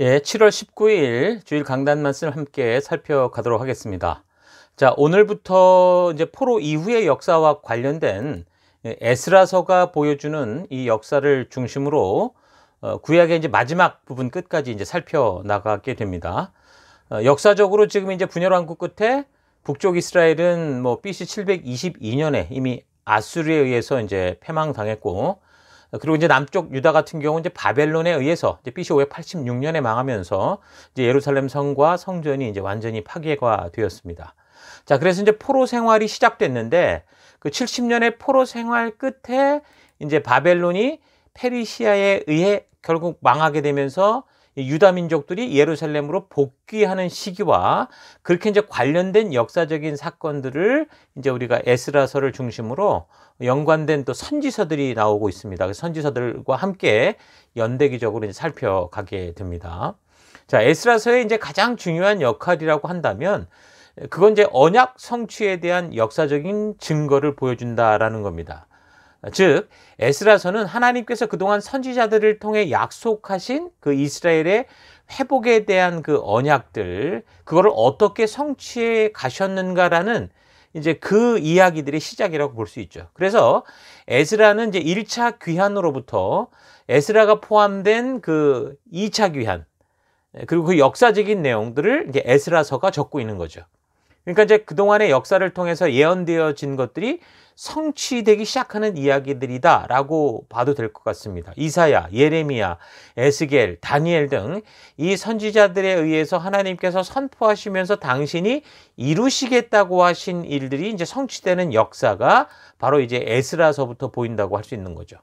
예, 7월 19일 주일 강단 말씀을 함께 살펴가도록 하겠습니다. 자, 오늘부터 이제 포로 이후의 역사와 관련된 에스라서가 보여주는 이 역사를 중심으로 구약의 이제 마지막 부분 끝까지 이제 살펴나가게 됩니다. 역사적으로 지금 이제 분열 왕국 끝에 북쪽 이스라엘은 뭐 BC 722년에 이미 아수르에 의해서 이제 패망당했고, 그리고 이제 남쪽 유다 같은 경우는 이제 바벨론에 의해서 이제 BC 586년에 망하면서 이제 예루살렘 성과 성전이 이제 완전히 파괴가 되었습니다. 자, 그래서 이제 포로 생활이 시작됐는데 그 70년의 포로 생활 끝에 이제 바벨론이 페르시아에 의해 결국 망하게 되면서 유다 민족들이 예루살렘으로 복귀하는 시기와 그렇게 이제 관련된 역사적인 사건들을 이제 우리가 에스라서를 중심으로 연관된 또 선지서들이 나오고 있습니다. 그 선지서들과 함께 연대기적으로 이제 살펴가게 됩니다. 자, 에스라서의 이제 가장 중요한 역할이라고 한다면 그건 이제 언약 성취에 대한 역사적인 증거를 보여준다라는 겁니다. 즉, 에스라서는 하나님께서 그동안 선지자들을 통해 약속하신 그 이스라엘의 회복에 대한 그 언약들, 그거를 어떻게 성취해 가셨는가라는 이제 그 이야기들의 시작이라고 볼 수 있죠. 그래서 에스라는 이제 1차 귀환으로부터 에스라가 포함된 그 2차 귀환, 그리고 그 역사적인 내용들을 이제 에스라서가 적고 있는 거죠. 그러니까 이제 그동안의 역사를 통해서 예언되어진 것들이 성취되기 시작하는 이야기들이다라고 봐도 될 것 같습니다. 이사야, 예레미야, 에스겔, 다니엘 등 이 선지자들에 의해서 하나님께서 선포하시면서 당신이 이루시겠다고 하신 일들이 이제 성취되는 역사가 바로 이제 에스라서부터 보인다고 할 수 있는 거죠.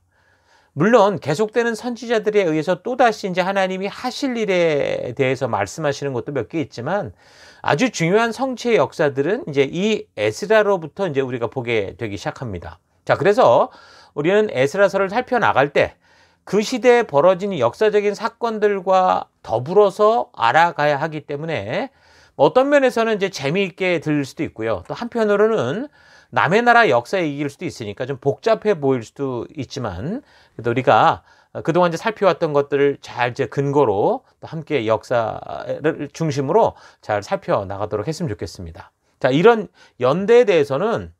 물론 계속되는 선지자들에 의해서 또다시 이제 하나님이 하실 일에 대해서 말씀하시는 것도 몇 개 있지만 아주 중요한 성취의 역사들은 이제 이 에스라로부터 이제 우리가 보게 되기 시작합니다. 자, 그래서 우리는 에스라서를 살펴나갈 때 그 시대에 벌어진 역사적인 사건들과 더불어서 알아가야 하기 때문에 어떤 면에서는 이제 재미있게 들릴 수도 있고요. 또 한편으로는 남의 나라 역사에 이길 수도 있으니까 좀 복잡해 보일 수도 있지만 그래도 우리가 그동안 이제 살펴왔던 것들을 잘 이제 근거로 또 함께 역사를 중심으로 잘 살펴나가도록 했으면 좋겠습니다. 자, 이런 연대에 대해서는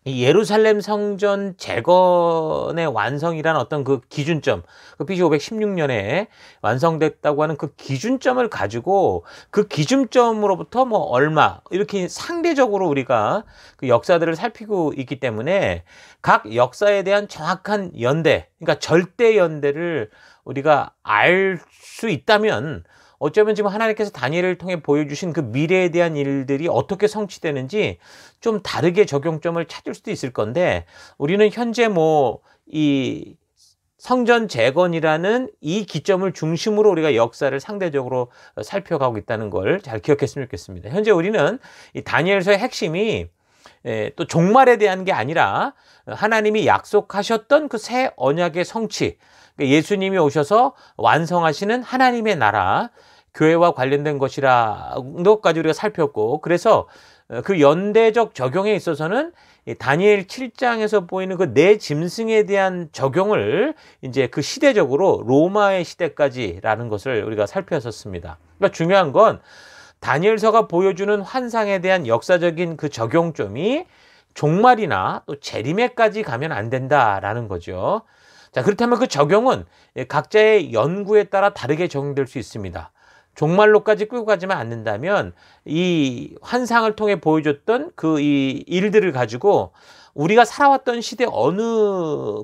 이 예루살렘 성전 재건의 완성이라는 어떤 그 기준점, 그 BC 516년에 완성됐다고 하는 그 기준점을 가지고 그 기준점으로부터 뭐 얼마 이렇게 상대적으로 우리가 그 역사들을 살피고 있기 때문에 각 역사에 대한 정확한 연대, 그러니까 절대 연대를 우리가 알 수 있다면 어쩌면 지금 하나님께서 다니엘을 통해 보여주신 그 미래에 대한 일들이 어떻게 성취되는지 좀 다르게 적용점을 찾을 수도 있을 건데 우리는 현재 뭐 이 성전 재건이라는 이 기점을 중심으로 우리가 역사를 상대적으로 살펴가고 있다는 걸 잘 기억했으면 좋겠습니다. 현재 우리는 이 다니엘서의 핵심이 또 종말에 대한 게 아니라 하나님이 약속하셨던 그 새 언약의 성취, 예수님이 오셔서 완성하시는 하나님의 나라, 교회와 관련된 것이라고까지 우리가 살폈고, 그래서 그 연대적 적용에 있어서는 다니엘 7장에서 보이는 그 네 짐승에 대한 적용을 이제 그 시대적으로 로마의 시대까지라는 것을 우리가 살펴봤었습니다. 그러니까 중요한 건 다니엘서가 보여주는 환상에 대한 역사적인 그 적용점이 종말이나 또 재림에까지 가면 안 된다라는 거죠. 자, 그렇다면 그 적용은 각자의 연구에 따라 다르게 적용될 수 있습니다. 종말로까지 끌고 가지만 않는다면 이 환상을 통해 보여줬던 그 이 일들을 가지고 우리가 살아왔던 시대 어느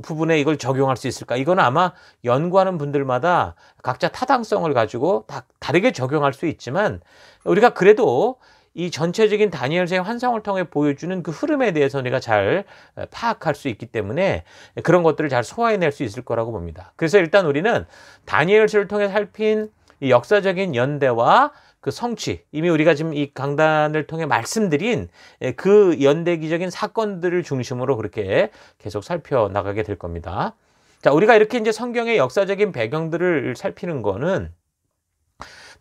부분에 이걸 적용할 수 있을까? 이거는 아마 연구하는 분들마다 각자 타당성을 가지고 다르게 적용할 수 있지만 우리가 그래도 이 전체적인 다니엘서의 환상을 통해 보여주는 그 흐름에 대해서 우리가 잘 파악할 수 있기 때문에 그런 것들을 잘 소화해낼 수 있을 거라고 봅니다. 그래서 일단 우리는 다니엘서를 통해 살핀 이 역사적인 연대와 그 성취, 이미 우리가 지금 이 강단을 통해 말씀드린 그 연대기적인 사건들을 중심으로 그렇게 계속 살펴나가게 될 겁니다. 자, 우리가 이렇게 이제 성경의 역사적인 배경들을 살피는 거는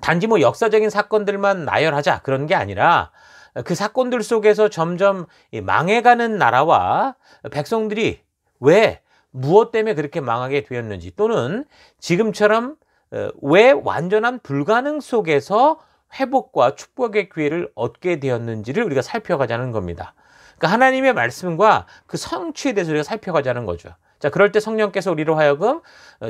단지 뭐 역사적인 사건들만 나열하자 그런 게 아니라 그 사건들 속에서 점점 망해가는 나라와 백성들이 왜 무엇 때문에 그렇게 망하게 되었는지 또는 지금처럼 왜 완전한 불가능 속에서 회복과 축복의 기회를 얻게 되었는지를 우리가 살펴가자는 겁니다. 그러니까 하나님의 말씀과 그 성취에 대해서 우리가 살펴가자는 거죠. 자, 그럴 때 성령께서 우리로 하여금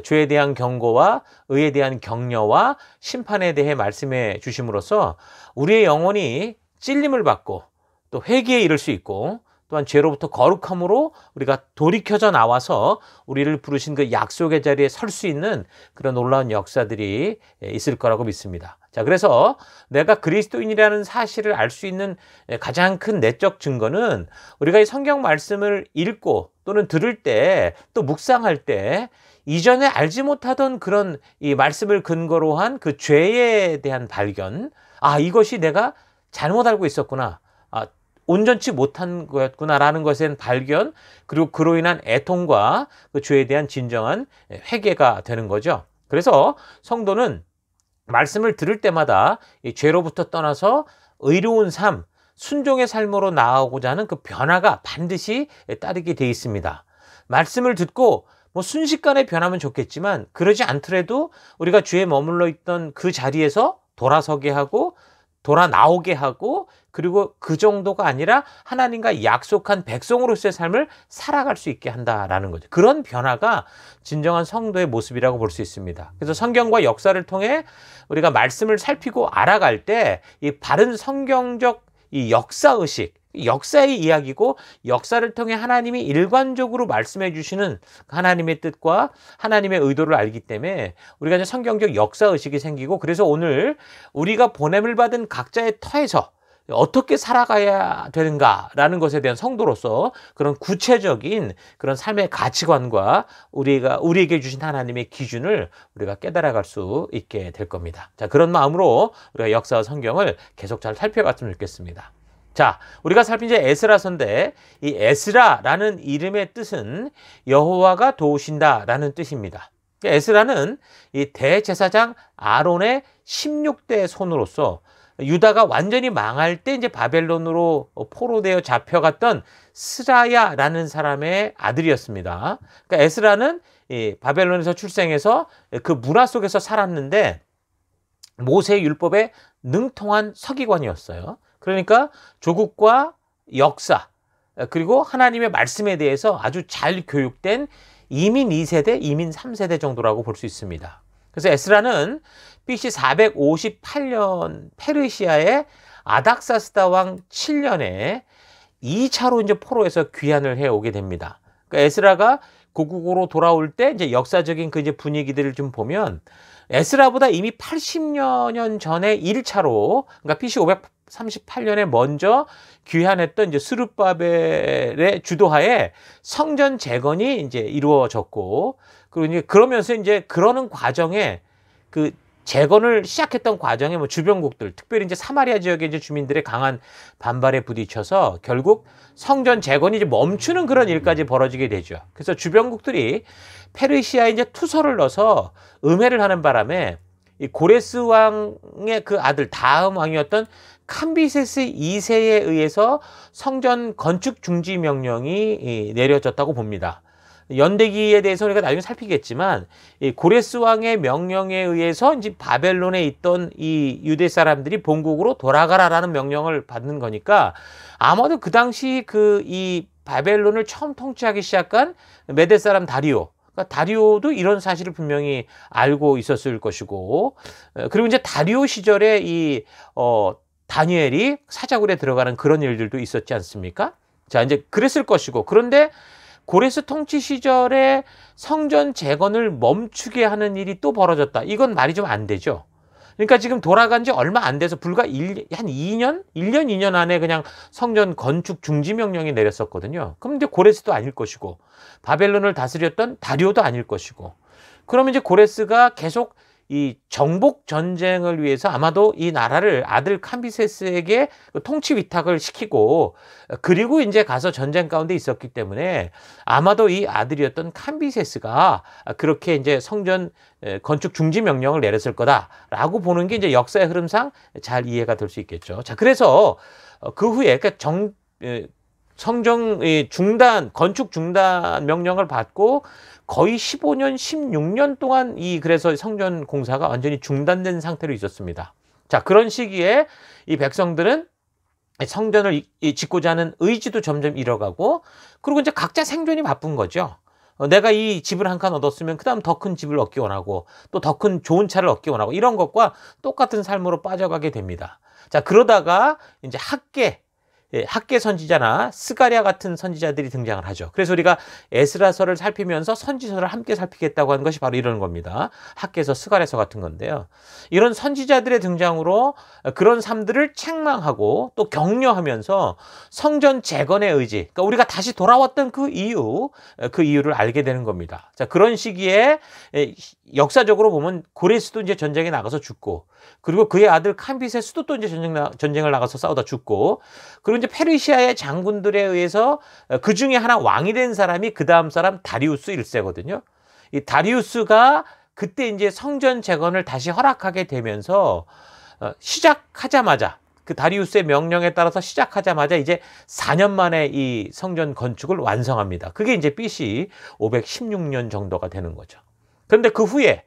죄에 대한 경고와 의에 대한 격려와 심판에 대해 말씀해 주심으로써 우리의 영혼이 찔림을 받고 또 회개에 이를 수 있고 또한 죄로부터 거룩함으로 우리가 돌이켜져 나와서 우리를 부르신 그 약속의 자리에 설 수 있는 그런 놀라운 역사들이 있을 거라고 믿습니다. 자, 그래서 내가 그리스도인이라는 사실을 알 수 있는 가장 큰 내적 증거는 우리가 이 성경 말씀을 읽고 또는 들을 때 또 묵상할 때 이전에 알지 못하던 그런 이 말씀을 근거로 한 그 죄에 대한 발견, 아, 이것이 내가 잘못 알고 있었구나, 온전치 못한 거였구나라는 것에 대한 발견, 그리고 그로 인한 애통과 그 죄에 대한 진정한 회개가 되는 거죠. 그래서 성도는 말씀을 들을 때마다 이 죄로부터 떠나서 의로운 삶, 순종의 삶으로 나아가고자 하는 그 변화가 반드시 따르게 돼 있습니다. 말씀을 듣고 뭐 순식간에 변하면 좋겠지만 그러지 않더라도 우리가 죄에 머물러 있던 그 자리에서 돌아서게 하고 돌아 나오게 하고 그리고 그 정도가 아니라 하나님과 약속한 백성으로서의 삶을 살아갈 수 있게 한다라는 거죠. 그런 변화가 진정한 성도의 모습이라고 볼 수 있습니다. 그래서 성경과 역사를 통해 우리가 말씀을 살피고 알아갈 때 이 바른 성경적 이 역사의식, 역사의 이야기고 역사를 통해 하나님이 일관적으로 말씀해 주시는 하나님의 뜻과 하나님의 의도를 알기 때문에 우리가 이제 성경적 역사의식이 생기고, 그래서 오늘 우리가 보냄을 받은 각자의 터에서 어떻게 살아가야 되는가라는 것에 대한 성도로서 그런 구체적인 그런 삶의 가치관과 우리에게 주신 하나님의 기준을 우리가 깨달아갈 수 있게 될 겁니다. 자, 그런 마음으로 우리가 역사와 성경을 계속 잘 살펴봤으면 좋겠습니다. 자, 우리가 살핀 이제 에스라서인데 이 에스라라는 이름의 뜻은 여호와가 도우신다라는 뜻입니다. 에스라는 이 대제사장 아론의 16대 손으로서 유다가 완전히 망할 때 이제 바벨론으로 포로되어 잡혀갔던 스라야라는 사람의 아들이었습니다. 그러니까 에스라는 이 바벨론에서 출생해서 그 문화 속에서 살았는데 모세 율법에 능통한 서기관이었어요. 그러니까 조국과 역사 그리고 하나님의 말씀에 대해서 아주 잘 교육된 이민 2세대, 이민 3세대 정도라고 볼 수 있습니다. 그래서 에스라는 BC 458년 페르시아의 아닥사스다 왕 7년에 2차로 이제 포로에서 귀환을 해 오게 됩니다. 그러니까 에스라가 고국으로 돌아올 때 이제 역사적인 그 이제 분위기들을 좀 보면 에스라보다 이미 80여 년 전에 1차로, 그러니까 BC 538년에 먼저 귀환했던 이제 스룹바벨의 주도하에 성전 재건이 이제 이루어졌고, 그리고 이제 그러면서 이제 그러는 과정에 그 재건을 시작했던 과정에 뭐 주변국들, 특별히 이제 사마리아 지역의 이제 주민들의 강한 반발에 부딪혀서 결국 성전 재건이 이제 멈추는 그런 일까지 벌어지게 되죠. 그래서 주변국들이 페르시아에 이제 투서를 넣어서 음해를 하는 바람에 이 고레스 왕의 그 아들 다음 왕이었던 캄비세스 2세에 의해서 성전 건축 중지 명령이 내려졌다고 봅니다. 연대기에 대해서 우리가 나중에 살피겠지만 이 고레스 왕의 명령에 의해서 이제 바벨론에 있던 이 유대 사람들이 본국으로 돌아가라라는 명령을 받는 거니까 아마도 그 당시 그 이 바벨론을 처음 통치하기 시작한 메데 사람 다리오, 그러니까 다리오도 이런 사실을 분명히 알고 있었을 것이고, 그리고 이제 다리오 시절에 이 다니엘이 사자굴에 들어가는 그런 일들도 있었지 않습니까? 자, 이제 그랬을 것이고, 그런데 고레스 통치 시절에 성전 재건을 멈추게 하는 일이 또 벌어졌다. 이건 말이 좀 안 되죠. 그러니까 지금 돌아간 지 얼마 안 돼서 불과 한 2년? 1년, 2년 안에 그냥 성전 건축 중지 명령이 내렸었거든요. 그럼 이제 고레스도 아닐 것이고, 바벨론을 다스렸던 다리오도 아닐 것이고, 그러면 이제 고레스가 계속 이 정복 전쟁을 위해서 아마도 이 나라를 아들 캄비세스에게 통치 위탁을 시키고, 그리고 이제 가서 전쟁 가운데 있었기 때문에 아마도 이 아들이었던 캄비세스가 그렇게 이제 성전 건축 중지 명령을 내렸을 거다라고 보는 게 이제 역사의 흐름상 잘 이해가 될 수 있겠죠. 자, 그래서 그 후에 그러니까 성전 건축 중단 명령을 받고 거의 15년, 16년 동안 그래서 성전 공사가 완전히 중단된 상태로 있었습니다. 자, 그런 시기에 이 백성들은 성전을 짓고자 하는 의지도 점점 잃어가고, 그리고 이제 각자 생존이 바쁜 거죠. 내가 이 집을 한 칸 얻었으면 그 다음 더 큰 집을 얻기 원하고, 또 더 큰 좋은 차를 얻기 원하고, 이런 것과 똑같은 삶으로 빠져가게 됩니다. 자, 그러다가 이제 학계 선지자나 스가랴 같은 선지자들이 등장을 하죠. 그래서 우리가 에스라서를 살피면서 선지서를 함께 살피겠다고 하는 것이 바로 이런 겁니다. 학계서, 스가랴서 같은 건데요. 이런 선지자들의 등장으로 그런 삶들을 책망하고 또 격려하면서 성전 재건의 의지, 그러니까 우리가 다시 돌아왔던 그 이유를 알게 되는 겁니다. 자, 그런 시기에 역사적으로 보면 고레스도 이제 전쟁에 나가서 죽고, 그리고 그의 아들 캄비세스도 또 이제 전쟁을 나가서 싸우다 죽고, 그리고 이제 페르시아의 장군들에 의해서 그 중에 하나 왕이 된 사람이 그 다음 사람 다리우스 1세거든요. 이 다리우스가 그때 이제 성전 재건을 다시 허락하게 되면서 시작하자마자, 그 다리우스의 명령에 따라서 시작하자마자 이제 4년 만에 이 성전 건축을 완성합니다. 그게 이제 BC 516년 정도가 되는 거죠. 그런데 그 후에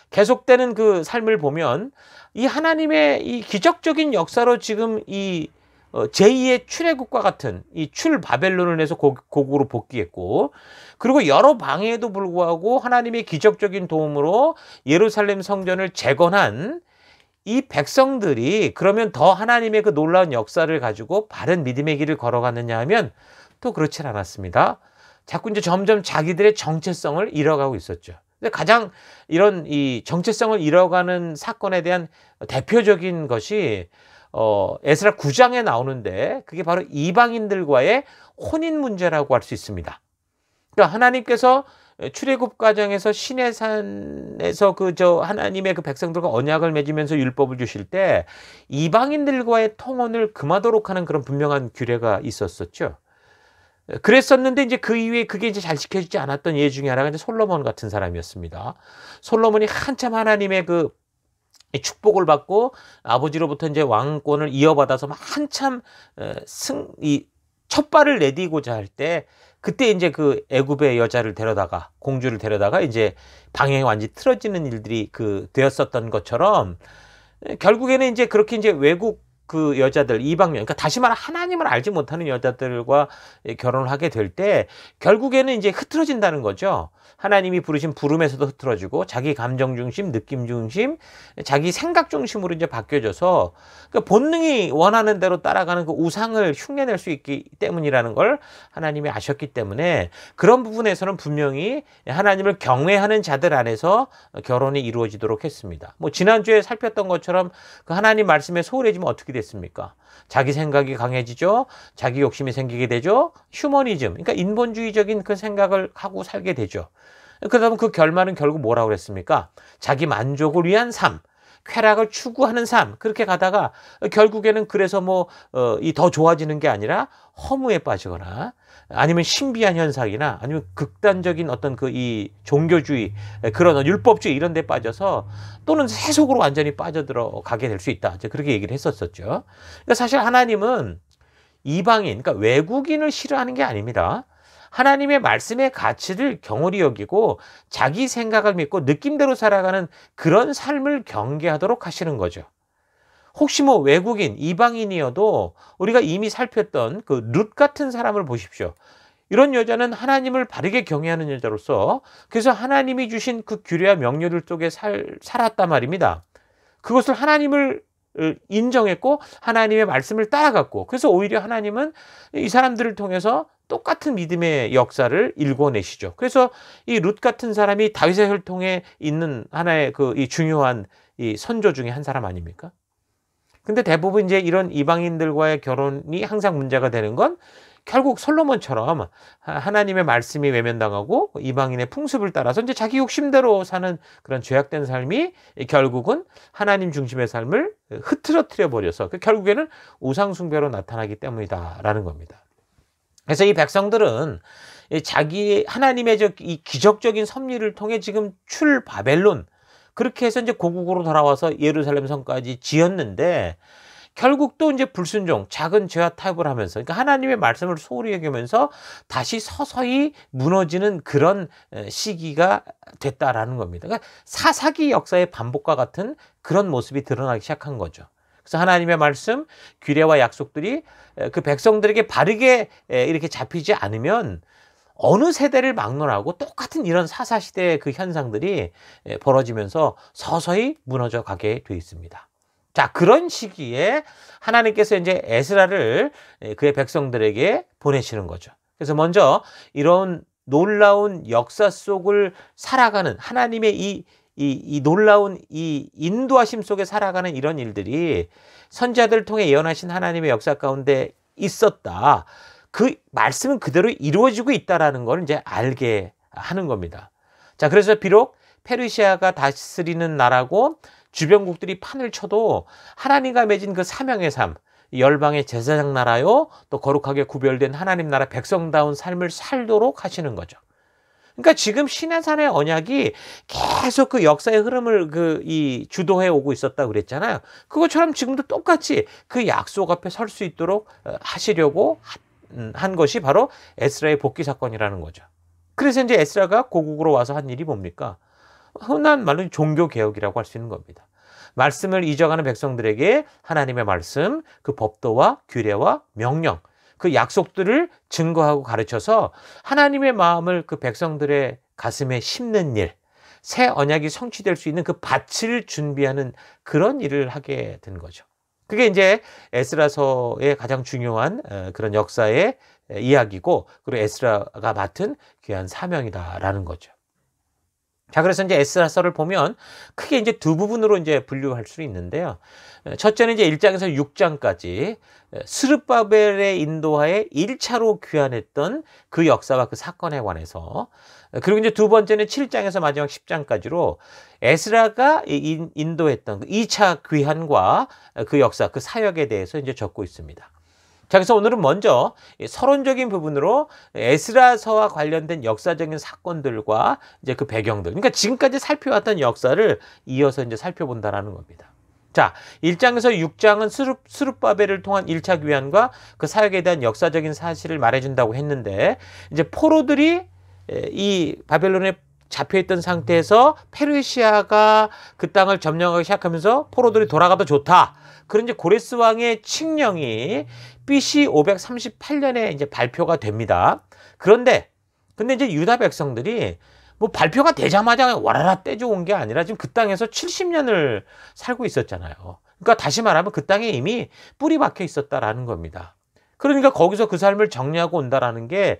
계속되는 그 삶을 보면 이 하나님의 이 기적적인 역사로 지금 이 제2의 출애굽과 같은 이 출바벨론을 내서 고국으로 복귀했고, 그리고 여러 방해에도 불구하고 하나님의 기적적인 도움으로 예루살렘 성전을 재건한 이 백성들이 그러면 더 하나님의 그 놀라운 역사를 가지고 바른 믿음의 길을 걸어갔느냐 하면 또 그렇지 않았습니다. 자꾸 이제 점점 자기들의 정체성을 잃어가고 있었죠. 가장 이런 이 정체성을 잃어가는 사건에 대한 대표적인 것이 에스라 9장에 나오는데, 그게 바로 이방인들과의 혼인 문제라고 할 수 있습니다. 그러니까 하나님께서 출애굽 과정에서 시내산에서 하나님의 그 백성들과 언약을 맺으면서 율법을 주실 때 이방인들과의 통혼을 금하도록 하는 그런 분명한 규례가 있었었죠. 그랬었는데 이제 그 이후에 그게 이제 잘 지켜지지 않았던 예 중에 하나가 이제 솔로몬 같은 사람이었습니다. 솔로몬이 한참 하나님의 그 축복을 받고 아버지로부터 이제 왕권을 이어받아서 한참 이 첫발을 내디고자 할 때, 그때 이제 그 애굽의 여자를 데려다가, 공주를 데려다가 이제 방향이 완전히 틀어지는 일들이 되었었던 것처럼, 결국에는 이제 그렇게 이제 외국 그 여자들, 이방인, 그러니까 다시 말해 하나님을 알지 못하는 여자들과 결혼을 하게 될 때 결국에는 이제 흐트러진다는 거죠. 하나님이 부르신 부름에서도 흐트러지고, 자기 감정 중심, 느낌 중심, 자기 생각 중심으로 이제 바뀌어져서 그러니까 본능이 원하는 대로 따라가는 그 우상을 흉내낼 수 있기 때문이라는 걸 하나님이 아셨기 때문에, 그런 부분에서는 분명히 하나님을 경외하는 자들 안에서 결혼이 이루어지도록 했습니다. 뭐 지난주에 살폈던 것처럼 그 하나님 말씀에 소홀해지면 어떻게 됐습니까? 자기 생각이 강해지죠. 자기 욕심이 생기게 되죠. 휴머니즘, 그러니까 인본주의적인 그 생각을 하고 살게 되죠. 그러다 보면 그 결말은 결국 뭐라고 그랬습니까? 자기 만족을 위한 삶, 쾌락을 추구하는 삶, 그렇게 가다가 결국에는 그래서 더 좋아지는 게 아니라 허무에 빠지거나, 아니면 신비한 현상이나, 아니면 극단적인 어떤 이 종교주의, 그런 율법주의 이런 데 빠져서, 또는 세속으로 완전히 빠져들어가게 될 수 있다. 그렇게 얘기를 했었었죠. 그러니까 사실 하나님은 이방인, 그러니까 외국인을 싫어하는 게 아닙니다. 하나님의 말씀의 가치를 경홀히 여기고 자기 생각을 믿고 느낌대로 살아가는 그런 삶을 경계하도록 하시는 거죠. 혹시 외국인, 이방인이어도 우리가 이미 살폈던 그 룻 같은 사람을 보십시오. 이런 여자는 하나님을 바르게 경외하는 여자로서, 그래서 하나님이 주신 그 규례와 명령들 속에 살았단 말입니다. 그것을 하나님을 인정했고 하나님의 말씀을 따라갔고, 그래서 오히려 하나님은 이 사람들을 통해서 똑같은 믿음의 역사를 일궈내시죠. 그래서 이 룻 같은 사람이 다윗의 혈통에 있는 하나의 이 중요한 이 선조 중에 한 사람 아닙니까? 근데 대부분 이제 이런 이방인들과의 결혼이 항상 문제가 되는 건 결국 솔로몬처럼 하나님의 말씀이 외면당하고 이방인의 풍습을 따라서 이제 자기 욕심대로 사는 그런 죄악된 삶이 결국은 하나님 중심의 삶을 흐트러뜨려 버려서 결국에는 우상숭배로 나타나기 때문이다라는 겁니다. 그래서 이 백성들은 자기 하나님의 이 기적적인 섭리를 통해 지금 출바벨론, 그렇게 해서 이제 고국으로 돌아와서 예루살렘 성까지 지었는데, 결국 또 이제 불순종, 작은 죄와 타협을 하면서, 그러니까 하나님의 말씀을 소홀히 여기면서 다시 서서히 무너지는 그런 시기가 됐다라는 겁니다. 그러니까 사사기 역사의 반복과 같은 그런 모습이 드러나기 시작한 거죠. 그래서 하나님의 말씀, 규례와 약속들이 그 백성들에게 바르게 이렇게 잡히지 않으면 어느 세대를 막론하고 똑같은 이런 사사시대의 그 현상들이 벌어지면서 서서히 무너져 가게 돼 있습니다. 자, 그런 시기에 하나님께서 이제 에스라를 그의 백성들에게 보내시는 거죠. 그래서 먼저 이런 놀라운 역사 속을 살아가는 하나님의 이 놀라운 이 인도하심 속에 살아가는 이런 일들이 선지자들을 통해 예언하신 하나님의 역사 가운데 있었다. 그 말씀은 그대로 이루어지고 있다라는 걸 이제 알게 하는 겁니다. 자, 그래서 비록 페르시아가 다스리는 나라고 주변국들이 판을 쳐도 하나님과 맺은 그 사명의 삶, 열방의 제사장 나라요, 또 거룩하게 구별된 하나님 나라 백성다운 삶을 살도록 하시는 거죠. 그러니까 지금 시내산의 언약이 계속 그 역사의 흐름을 주도해 오고 있었다고 그랬잖아요. 그것처럼 지금도 똑같이 그 약속 앞에 설 수 있도록 하시려고 한 것이 바로 에스라의 복귀 사건이라는 거죠. 그래서 이제 에스라가 고국으로 와서 한 일이 뭡니까? 흔한 말로 종교개혁이라고 할 수 있는 겁니다. 말씀을 잊어가는 백성들에게 하나님의 말씀, 그 법도와 규례와 명령, 그 약속들을 증거하고 가르쳐서 하나님의 마음을 그 백성들의 가슴에 심는 일, 새 언약이 성취될 수 있는 그 밭을 준비하는 그런 일을 하게 된 거죠. 그게 이제 에스라서의 가장 중요한 그런 역사의 이야기고, 그리고 에스라가 맡은 귀한 사명이다라는 거죠. 자, 그래서 이제 에스라서를 보면 크게 이제 두 부분으로 이제 분류할 수 있는데요. 첫째는 이제 1장에서 6장까지 스룹바벨의 인도하에 1차로 귀환했던 그 역사와 그 사건에 관해서, 그리고 이제 두 번째는 7장에서 마지막 10장까지로 에스라가 인도했던 그 2차 귀환과 그 역사, 그 사역에 대해서 이제 적고 있습니다. 자, 그래서 오늘은 먼저 서론적인 부분으로 에스라서와 관련된 역사적인 사건들과 이제 그 배경들, 그러니까 지금까지 살펴왔던 역사를 이어서 이제 살펴본다라는 겁니다. 자, 1장에서 6장은 스룹바벨을 통한 1차 귀환과 그 사역에 대한 역사적인 사실을 말해준다고 했는데, 이제 포로들이 이 바벨론에 잡혀있던 상태에서 페르시아가 그 땅을 점령하기 시작하면서 포로들이 돌아가도 좋다. 그런 이제 고레스 왕의 칙령이 BC 538년에 이제 발표가 됩니다. 근데 이제 유다 백성들이 뭐 발표가 되자마자 와라라 떼줘온 게 아니라 지금 그 땅에서 70년을 살고 있었잖아요. 그러니까 다시 말하면 그 땅에 이미 뿌리 박혀 있었다라는 겁니다. 그러니까 거기서 그 삶을 정리하고 온다라는 게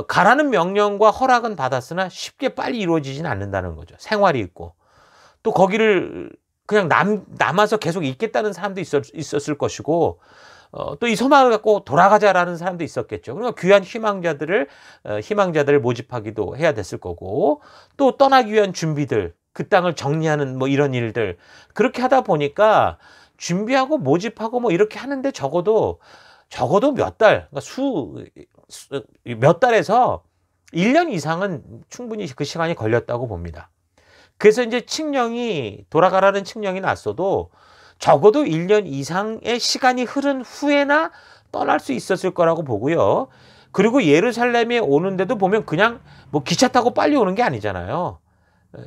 가라는 명령과 허락은 받았으나 쉽게 빨리 이루어지진 않는다는 거죠. 생활이 있고 또 거기를 그냥 남아서 계속 있겠다는 사람도 있었을 것이고, 또 이 소망을 갖고 돌아가자라는 사람도 있었겠죠. 그러니까 귀한 희망자들을 모집하기도 해야 됐을 거고, 또 떠나기 위한 준비들, 그 땅을 정리하는 뭐 이런 일들, 그렇게 하다 보니까 준비하고 모집하고 뭐 이렇게 하는데 적어도 몇 달, 그러니까 몇 달에서 1년 이상은 충분히 그 시간이 걸렸다고 봅니다. 그래서 이제 돌아가라는 칙령이 났어도 적어도 1년 이상의 시간이 흐른 후에나 떠날 수 있었을 거라고 보고요. 그리고 예루살렘에 오는데도 보면 그냥 뭐 기차 타고 빨리 오는 게 아니잖아요.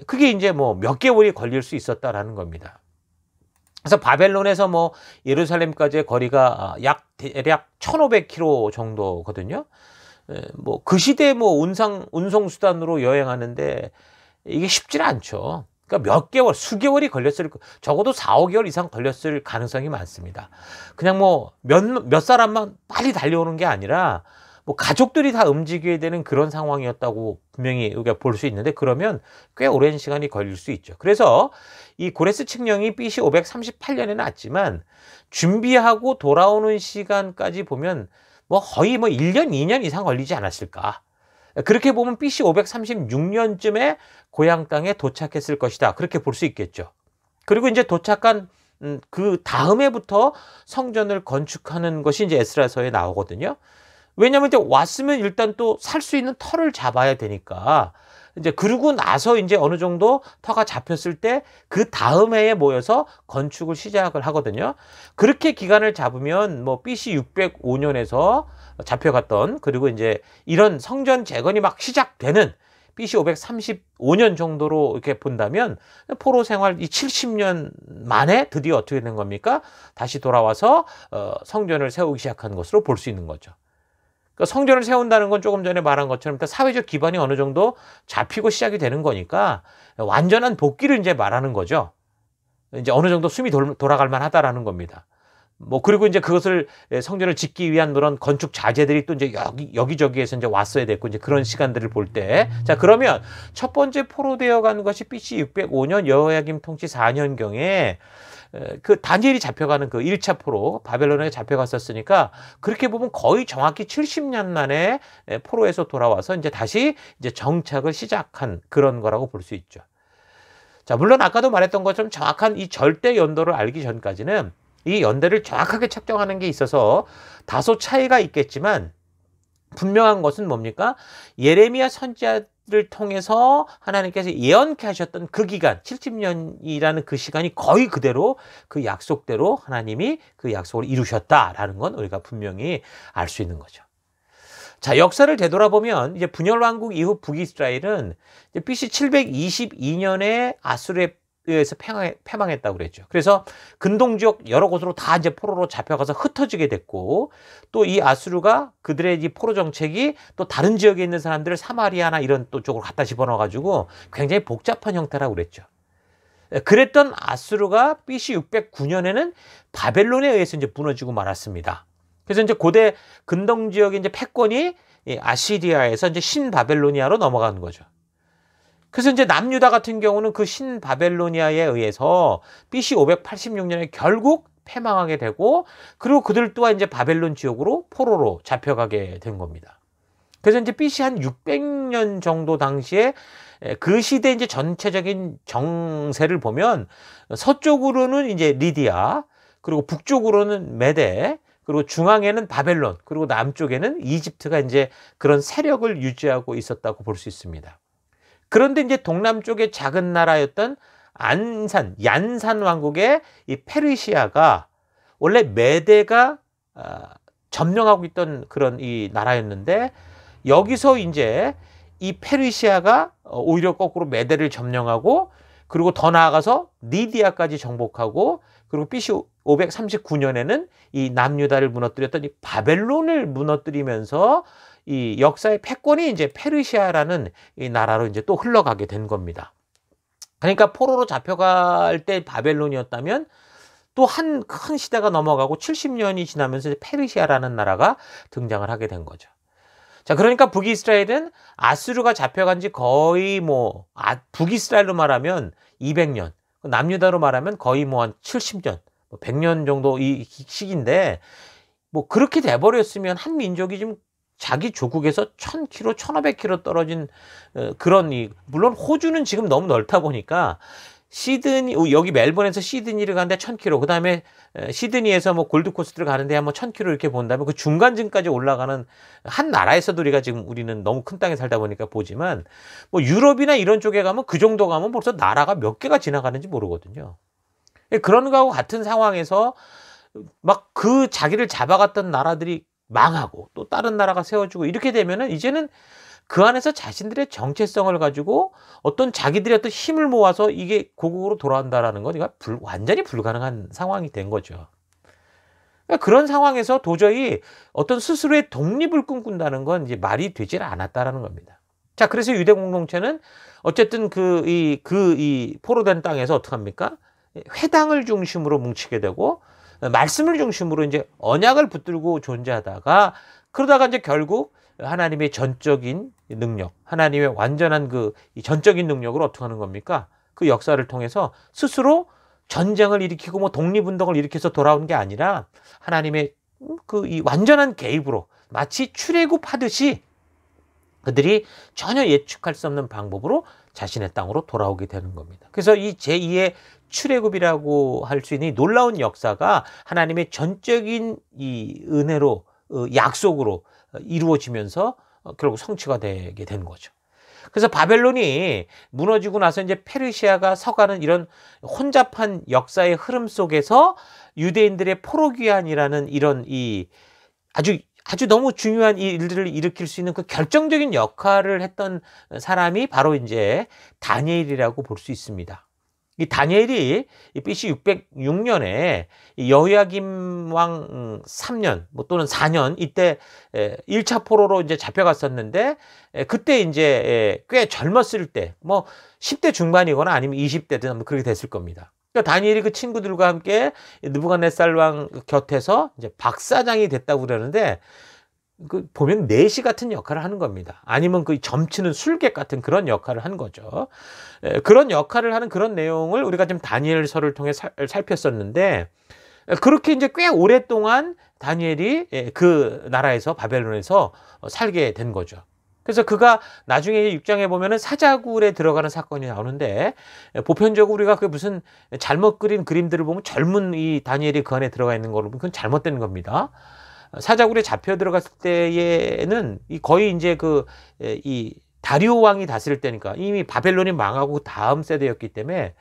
그게 이제 뭐 몇 개월이 걸릴 수 있었다라는 겁니다. 그래서 바벨론에서 뭐 예루살렘까지의 거리가 대략 1500km 정도거든요. 뭐 그 시대에 뭐 운송 수단으로 여행하는데 이게 쉽지는 않죠. 그러니까 몇 개월, 수개월이 적어도 4, 5개월 이상 걸렸을 가능성이 많습니다. 그냥 뭐 몇 사람만 빨리 달려오는 게 아니라 뭐 가족들이 다 움직여야 되는 그런 상황이었다고 분명히 우리가 볼 수 있는데, 그러면 꽤 오랜 시간이 걸릴 수 있죠. 그래서 이 고레스 칙령이 BC 538년에 났지만 준비하고 돌아오는 시간까지 보면 뭐 거의 뭐 1년, 2년 이상 걸리지 않았을까. 그렇게 보면 BC 536년쯤에 고향 땅에 도착했을 것이다. 그렇게 볼 수 있겠죠. 그리고 이제 도착한 그 다음 해부터 성전을 건축하는 것이 이제 에스라서에 나오거든요. 왜냐하면 이제 왔으면 일단 또 살 수 있는 터를 잡아야 되니까 이제 그러고 나서 이제 어느 정도 터가 잡혔을 때 그 다음 해에 모여서 건축을 시작을 하거든요. 그렇게 기간을 잡으면 뭐 BC 605년에서 잡혀갔던, 그리고 이제 이런 성전 재건이 막 시작되는 BC 535년 정도로 이렇게 본다면 포로 생활 이 70년 만에 드디어 어떻게 된 겁니까? 다시 돌아와서 성전을 세우기 시작한 것으로 볼 수 있는 거죠. 그러니까 성전을 세운다는 건 조금 전에 말한 것처럼 사회적 기반이 어느 정도 잡히고 시작이 되는 거니까 완전한 복귀를 이제 말하는 거죠. 이제 어느 정도 숨이 돌아갈 만하다라는 겁니다. 뭐 그리고 이제 그것을 성전을 짓기 위한 그런 건축 자재들이 또 이제 여기저기에서 이제 왔어야 됐고, 이제 그런 시간들을 볼 때, 자 그러면 첫 번째 포로되어 간 것이 BC 605년 여호야김 통치 4년경에 그 다니엘이 잡혀가는 그 1차 포로 바벨론에 잡혀갔었으니까, 그렇게 보면 거의 정확히 70년 만에 포로에서 돌아와서 이제 다시 이제 정착을 시작한 그런 거라고 볼 수 있죠. 자, 물론 아까도 말했던 것처럼 정확한 이 절대 연도를 알기 전까지는 이 연대를 정확하게 측정하는 게 있어서 다소 차이가 있겠지만, 분명한 것은 뭡니까? 예레미야 선지자를 통해서 하나님께서 예언케 하셨던 그 기간 70년이라는 그 시간이 거의 그대로 그 약속대로 하나님이 그 약속을 이루셨다라는 건 우리가 분명히 알 수 있는 거죠. 자, 역사를 되돌아보면 이제 분열 왕국 이후 북이스라엘은 BC 722년에 아수르에 의해서 패망했다고 그랬죠. 그래서 근동 지역 여러 곳으로 다 이제 포로로 잡혀가서 흩어지게 됐고, 또 이 아수르가 그들의 이 포로 정책이 또 다른 지역에 있는 사람들을 사마리아나 이런 또 쪽으로 갖다 집어넣어 가지고 굉장히 복잡한 형태라고 그랬죠. 그랬던 아수르가 BC 609년에는 바벨론에 의해서 이제 무너지고 말았습니다. 그래서 이제 고대 근동 지역의 이제 패권이 아시리아에서 이제 신바벨로니아로 넘어가는 거죠. 그래서 이제 남유다 같은 경우는 그 신바벨로니아에 의해서 BC 586년에 결국 패망하게 되고, 그리고 그들 또한 이제 바벨론 지역으로 포로로 잡혀가게 된 겁니다. 그래서 이제 BC 한 600년 정도 당시에 그 시대 이제 전체적인 정세를 보면 서쪽으로는 이제 리디아, 그리고 북쪽으로는 메데, 그리고 중앙에는 바벨론, 그리고 남쪽에는 이집트가 이제 그런 세력을 유지하고 있었다고 볼 수 있습니다. 그런데 이제 동남쪽의 작은 나라였던 얀산 왕국의 이 페르시아가 원래 메데가 점령하고 있던 그런 이 나라였는데, 여기서 이제 이 페르시아가 오히려 거꾸로 메데를 점령하고, 그리고 더 나아가서 리디아까지 정복하고, 그리고 BC 539년에는 이 남유다를 무너뜨렸던 이 바벨론을 무너뜨리면서 이 역사의 패권이 이제 페르시아라는 이 나라로 이제 또 흘러가게 된 겁니다. 그러니까 포로로 잡혀갈 때 바벨론이었다면 또 한 큰 시대가 넘어가고 70년이 지나면서 페르시아라는 나라가 등장을 하게 된 거죠. 자, 그러니까 북이스라엘은 아수르가 잡혀간 지 거의 북이스라엘로 말하면 200년, 남유다로 말하면 거의 한 70년, 100년 정도 이 시기인데, 그렇게 돼버렸으면 한 민족이 좀 자기 조국에서 1000km, 1500km 떨어진 그런 물론 호주는 지금 너무 넓다 보니까 시드니, 여기 멜번에서 시드니를 가는데 1000km, 그 다음에 시드니에서 골드코스트를 가는데 한 1000km 이렇게 본다면 그 중간쯤까지 올라가는 한 나라에서도 우리는 너무 큰 땅에 살다 보니까 보지만, 유럽이나 이런 쪽에 가면 그 정도 가면 벌써 나라가 몇 개가 지나가는지 모르거든요. 그런 거하고 같은 상황에서 막 그 자기를 잡아갔던 나라들이 망하고 또 다른 나라가 세워지고 이렇게 되면은 이제는 그 안에서 자신들의 정체성을 가지고 어떤 자기들의 어떤 힘을 모아서 이게 고국으로 돌아온다라는 건 이거 완전히 불가능한 상황이 된 거죠. 그러니까 그런 상황에서 도저히 어떤 스스로의 독립을 꿈꾼다는 건 이제 말이 되질 않았다라는 겁니다. 자, 그래서 유대 공동체는 어쨌든 이 포로된 땅에서 어떡합니까? 회당을 중심으로 뭉치게 되고, 말씀을 중심으로 이제 언약을 붙들고 존재하다가, 그러다가 이제 결국 하나님의 전적인 능력, 하나님의 완전한 이 전적인 능력으로 어떻게 하는 겁니까? 그 역사를 통해서 스스로 전쟁을 일으키고 독립운동을 일으켜서 돌아온 게 아니라 하나님의 이 완전한 개입으로 마치 출애굽하듯이 그들이 전혀 예측할 수 없는 방법으로 자신의 땅으로 돌아오게 되는 겁니다. 그래서 이 제2의 출애굽이라고 할 수 있는 놀라운 역사가 하나님의 전적인 이 은혜로, 약속으로 이루어지면서 결국 성취가 되게 된 거죠. 그래서 바벨론이 무너지고 나서 이제 페르시아가 서가는 이런 혼잡한 역사의 흐름 속에서 유대인들의 포로귀환이라는 이런 이 아주 너무 중요한 이 일들을 일으킬 수 있는 그 결정적인 역할을 했던 사람이 바로 이제 다니엘이라고 볼 수 있습니다. 이 다니엘이 BC 606년에 여호야김 왕 3년 또는 4년 이때 1차 포로로 이제 잡혀갔었는데, 그때 이제 꽤 젊었을 때 뭐 10대 중반이거나 아니면 20대든 그렇게 됐을 겁니다. 그러니까 다니엘이 그 친구들과 함께 느부갓네살 왕 곁에서 이제 박사장이 됐다고 그러는데, 그 보면 내시 같은 역할을 하는 겁니다. 아니면 그 점치는 술객 같은 그런 역할을 한 거죠. 그런 역할을 하는 그런 내용을 우리가 지금 다니엘서를 통해 살폈었는데, 그렇게 이제 꽤 오랫동안 다니엘이 그 나라에서 바벨론에서 살게 된 거죠. 그래서 그가 나중에 6장에 보면은 사자굴에 들어가는 사건이 나오는데, 보편적으로 우리가 그 무슨 잘못 그린 그림들을 보면 젊은 이 다니엘이 그 안에 들어가 있는 거로 보면 그건 잘못된 겁니다. 사자굴에 잡혀 들어갔을 때에는 거의 이제 이 다리오 왕이 다스릴 때니까 이미 바벨론이 망하고 다음 세대였기 때문에,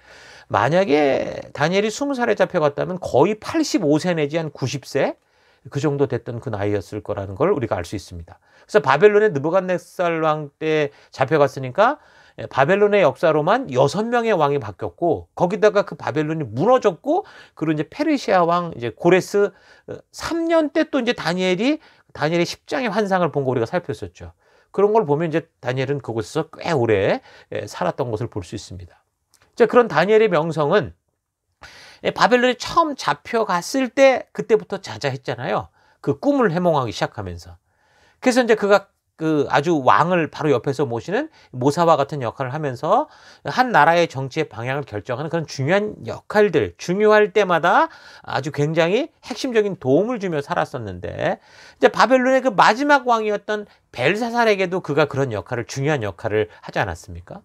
만약에 다니엘이 20살에 잡혀갔다면 거의 85세 내지 한 90세 그 정도 됐던 그 나이였을 거라는 걸 우리가 알 수 있습니다. 그래서 바벨론의 느부갓네살 왕 때 잡혀갔으니까 바벨론의 역사로만 6명의 왕이 바뀌었고, 거기다가 그 바벨론이 무너졌고, 그리고 이제 페르시아 왕 이제 고레스 3년 때 또 이제 다니엘의 10장의 환상을 본 거 우리가 살폈었죠. 그런 걸 보면 이제 다니엘은 그곳에서 꽤 오래 살았던 것을 볼 수 있습니다. 자, 그런 다니엘의 명성은 바벨론에 처음 잡혀갔을 때 그때부터 자자했잖아요. 그 꿈을 해몽하기 시작하면서. 그래서 이제 그가 그 아주 왕을 바로 옆에서 모시는 모사와 같은 역할을 하면서 한 나라의 정치의 방향을 결정하는 그런 중요한 역할들, 중요할 때마다 아주 굉장히 핵심적인 도움을 주며 살았었는데, 이제 바벨론의 그 마지막 왕이었던 벨사살에게도 그가 그런 역할을, 중요한 역할을 하지 않았습니까?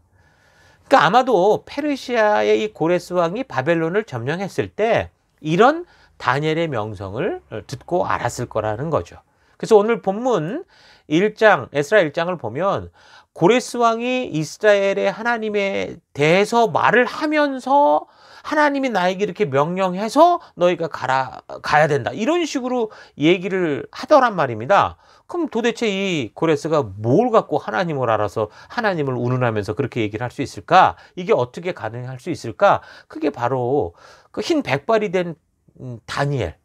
그러니까 아마도 페르시아의 이 고레스 왕이 바벨론을 점령했을 때 이런 다니엘의 명성을 듣고 알았을 거라는 거죠. 그래서 오늘 본문 1장, 에스라 1장을 보면 고레스 왕이 이스라엘의 하나님에 대해서 말을 하면서 하나님이 나에게 이렇게 명령해서 너희가 가야 된다, 이런 식으로 얘기를 하더란 말입니다. 그럼 도대체 이 고레스가 뭘 갖고 하나님을 알아서 하나님을 운운하면서 그렇게 얘기를 할 수 있을까? 이게 어떻게 가능할 수 있을까? 그게 바로 그 흰 백발이 된 다니엘.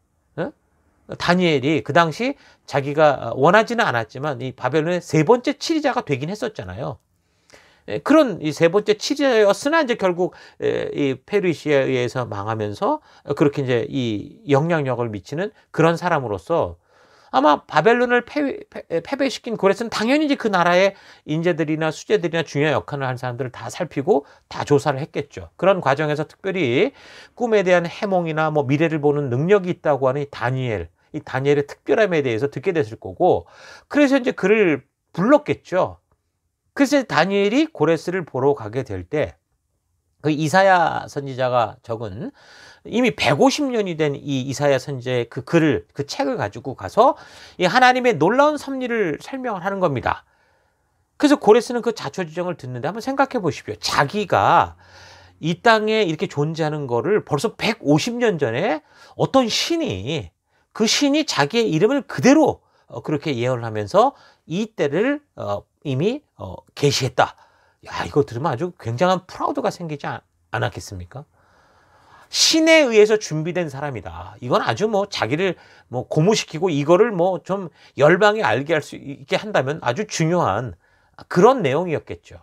다니엘이 그 당시 자기가 원하지는 않았지만 이 바벨론의 세 번째 치리자가 되긴 했었잖아요. 그런 이 세 번째 치리자였으나 이제 결국 이 페르시아에 의해서 망하면서 그렇게 이제 이 영향력을 미치는 그런 사람으로서, 아마 바벨론을 패배시킨 고레스는 당연히 이제 그 나라의 인재들이나 수재들이나 중요한 역할을 한 사람들을 다 살피고 다 조사를 했겠죠. 그런 과정에서 특별히 꿈에 대한 해몽이나 뭐 미래를 보는 능력이 있다고 하는 이 다니엘의 특별함에 대해서 듣게 됐을 거고, 그래서 이제 그를 불렀겠죠. 그래서 다니엘이 고레스를 보러 가게 될 때 그 이사야 선지자가 적은 이미 150년이 된 이 이사야 선지자의 그 글을, 그 책을 가지고 가서 이 하나님의 놀라운 섭리를 설명을 하는 겁니다. 그래서 고레스는 그 자초지정을 듣는데, 한번 생각해 보십시오. 자기가 이 땅에 이렇게 존재하는 거를 벌써 150년 전에 어떤 신이, 그 신이 자기의 이름을 그대로 그렇게 예언을 하면서 이 때를 이미 계시했다. 야, 이거 들으면 아주 굉장한 프라우드가 생기지 않았겠습니까? 신에 의해서 준비된 사람이다. 이건 아주 뭐 자기를 뭐 고무시키고 이거를 뭐 좀 열방에 알게 할 수 있게 한다면 아주 중요한 그런 내용이었겠죠.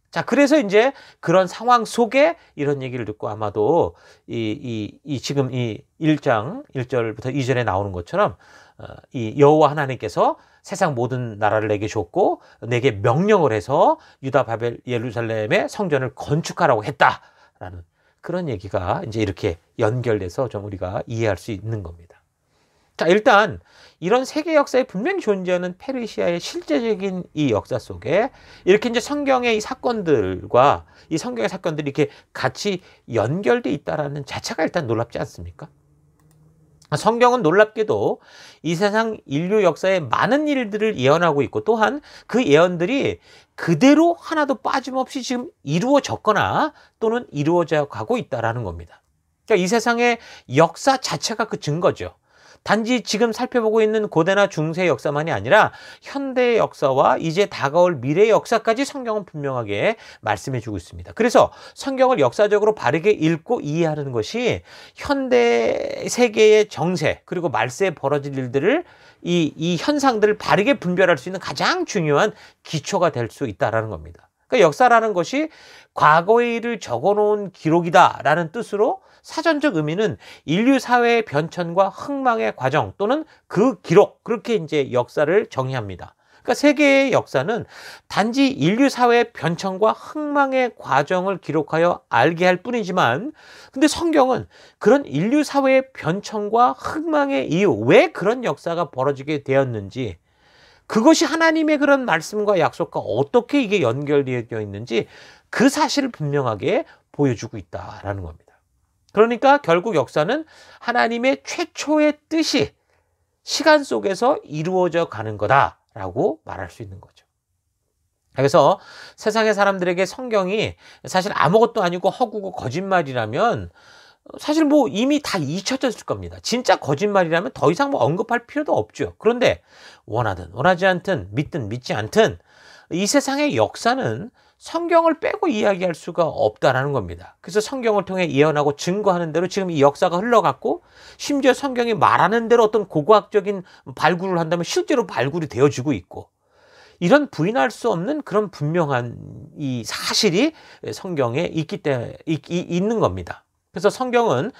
자, 그래서 이제 그런 상황 속에 이런 얘기를 듣고 아마도 지금 이 1장 1절부터 2절에 나오는 것처럼 이 여호와 하나님께서 세상 모든 나라를 내게 줬고 내게 명령을 해서 유다 바벨 예루살렘의 성전을 건축하라고 했다라는 그런 얘기가 이제 이렇게 연결돼서 좀 우리가 이해할 수 있는 겁니다. 자, 일단 이런 세계 역사에 분명히 존재하는 페르시아의 실제적인 이 역사 속에 이렇게 이제 성경의 이 사건들과 이 성경의 사건들이 이렇게 같이 연결돼 있다라는 자체가 일단 놀랍지 않습니까? 성경은 놀랍게도 이 세상 인류 역사에 많은 일들을 예언하고 있고, 또한 그 예언들이 그대로 하나도 빠짐없이 지금 이루어졌거나 또는 이루어져 가고 있다는 겁니다. 그러니까 이 세상의 역사 자체가 그 증거죠. 단지 지금 살펴보고 있는 고대나 중세 역사만이 아니라 현대의 역사와 이제 다가올 미래의 역사까지 성경은 분명하게 말씀해 주고 있습니다. 그래서 성경을 역사적으로 바르게 읽고 이해하는 것이 현대 세계의 정세 그리고 말세에 벌어질 일들을 이 현상들을 바르게 분별할 수 있는 가장 중요한 기초가 될 수 있다는 겁니다. 그러니까 역사라는 것이 과거의 일을 적어놓은 기록이다라는 뜻으로, 사전적 의미는 인류 사회의 변천과 흥망의 과정 또는 그 기록, 그렇게 이제 역사를 정의합니다. 그러니까 세계의 역사는 단지 인류 사회의 변천과 흥망의 과정을 기록하여 알게 할 뿐이지만, 근데 성경은 그런 인류 사회의 변천과 흥망의 이유, 왜 그런 역사가 벌어지게 되었는지, 그것이 하나님의 그런 말씀과 약속과 어떻게 이게 연결되어 있는지 그 사실을 분명하게 보여주고 있다라는 겁니다. 그러니까 결국 역사는 하나님의 최초의 뜻이 시간 속에서 이루어져 가는 거다라고 말할 수 있는 거죠. 그래서 세상의 사람들에게 성경이 사실 아무것도 아니고 허구고 거짓말이라면 사실 뭐 이미 다 잊혀졌을 겁니다. 진짜 거짓말이라면 더 이상 뭐 언급할 필요도 없죠. 그런데 원하든 원하지 않든 믿든 믿지 않든 이 세상의 역사는 성경을 빼고 이야기할 수가 없다라는 겁니다. 그래서 성경을 통해 예언하고 증거하는 대로 지금 이 역사가 흘러갔고, 심지어 성경이 말하는 대로 어떤 고고학적인 발굴을 한다면 실제로 발굴이 되어지고 있고, 이런 부인할 수 없는 그런 분명한 이 사실이 성경에 있기 때문에 있는 겁니다. 그래서 성경은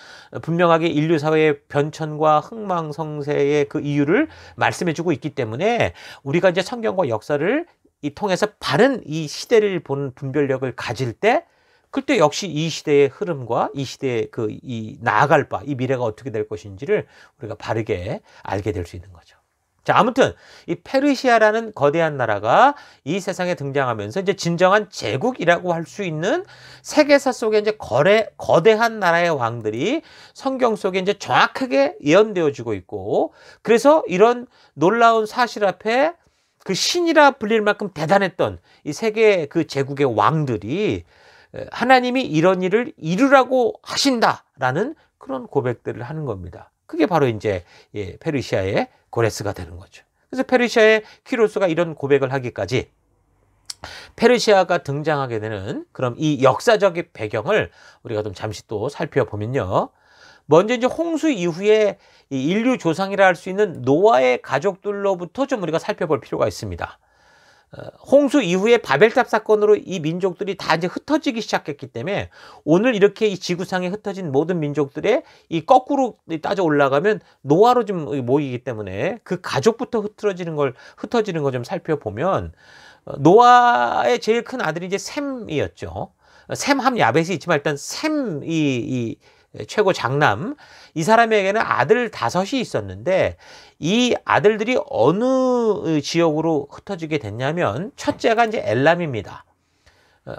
분명하게 인류 사회의 변천과 흥망성쇠의 그 이유를 말씀해주고 있기 때문에 우리가 이제 성경과 역사를 통해서 바른 이 시대를 보는 분별력을 가질 때, 그때 역시 이 시대의 흐름과 이 시대의 이 나아갈 바, 이 미래가 어떻게 될 것인지를 우리가 바르게 알게 될 수 있는 거죠. 자, 아무튼 이 페르시아라는 거대한 나라가 이 세상에 등장하면서 이제 진정한 제국이라고 할 수 있는 세계사 속에 이제 거대한 나라의 왕들이 성경 속에 이제 정확하게 예언되어지고 있고, 그래서 이런 놀라운 사실 앞에 그 신이라 불릴 만큼 대단했던 이 세계 그 제국의 왕들이 하나님이 이런 일을 이루라고 하신다라는 그런 고백들을 하는 겁니다. 그게 바로 이제 페르시아의 고레스가 되는 거죠. 그래서 페르시아의 키로스가 이런 고백을 하기까지 페르시아가 등장하게 되는 그럼 이 역사적인 배경을 우리가 좀 잠시 또 살펴보면요. 먼저 이제 홍수 이후에 이 인류 조상이라 할 수 있는 노아의 가족들로부터 좀 우리가 살펴볼 필요가 있습니다. 홍수 이후에 바벨탑 사건으로 이 민족들이 다 이제 흩어지기 시작했기 때문에 오늘 이렇게 이 지구상에 흩어진 모든 민족들의 이 거꾸로 따져 올라가면 노아로 좀 모이기 때문에 그 가족부터 흩어지는 걸 좀 살펴보면, 노아의 제일 큰 아들이 이제 셈이었죠. 셈, 함, 야벳이 있지만 일단 셈이 최고 장남, 이 사람에게는 아들 5이 있었는데 이 아들들이 어느 지역으로 흩어지게 됐냐면, 첫째가 이제 엘람입니다.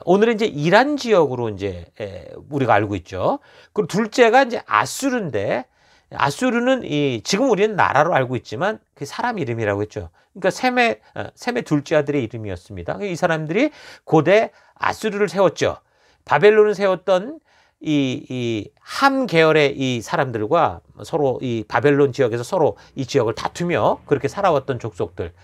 오늘은 이제 이란 지역으로 이제 우리가 알고 있죠. 그리고 둘째가 이제 아수르인데, 아수르는 지금 우리는 나라로 알고 있지만 그 사람 이름이라고 했죠. 그러니까 셈의 둘째 아들의 이름이었습니다. 이 사람들이 고대 아수르를 세웠죠. 바벨론을 세웠던 이 함 계열의 이 사람들과 서로 이 바벨론 지역에서 서로 이 지역을 다투며 그렇게 살아왔던 족속들,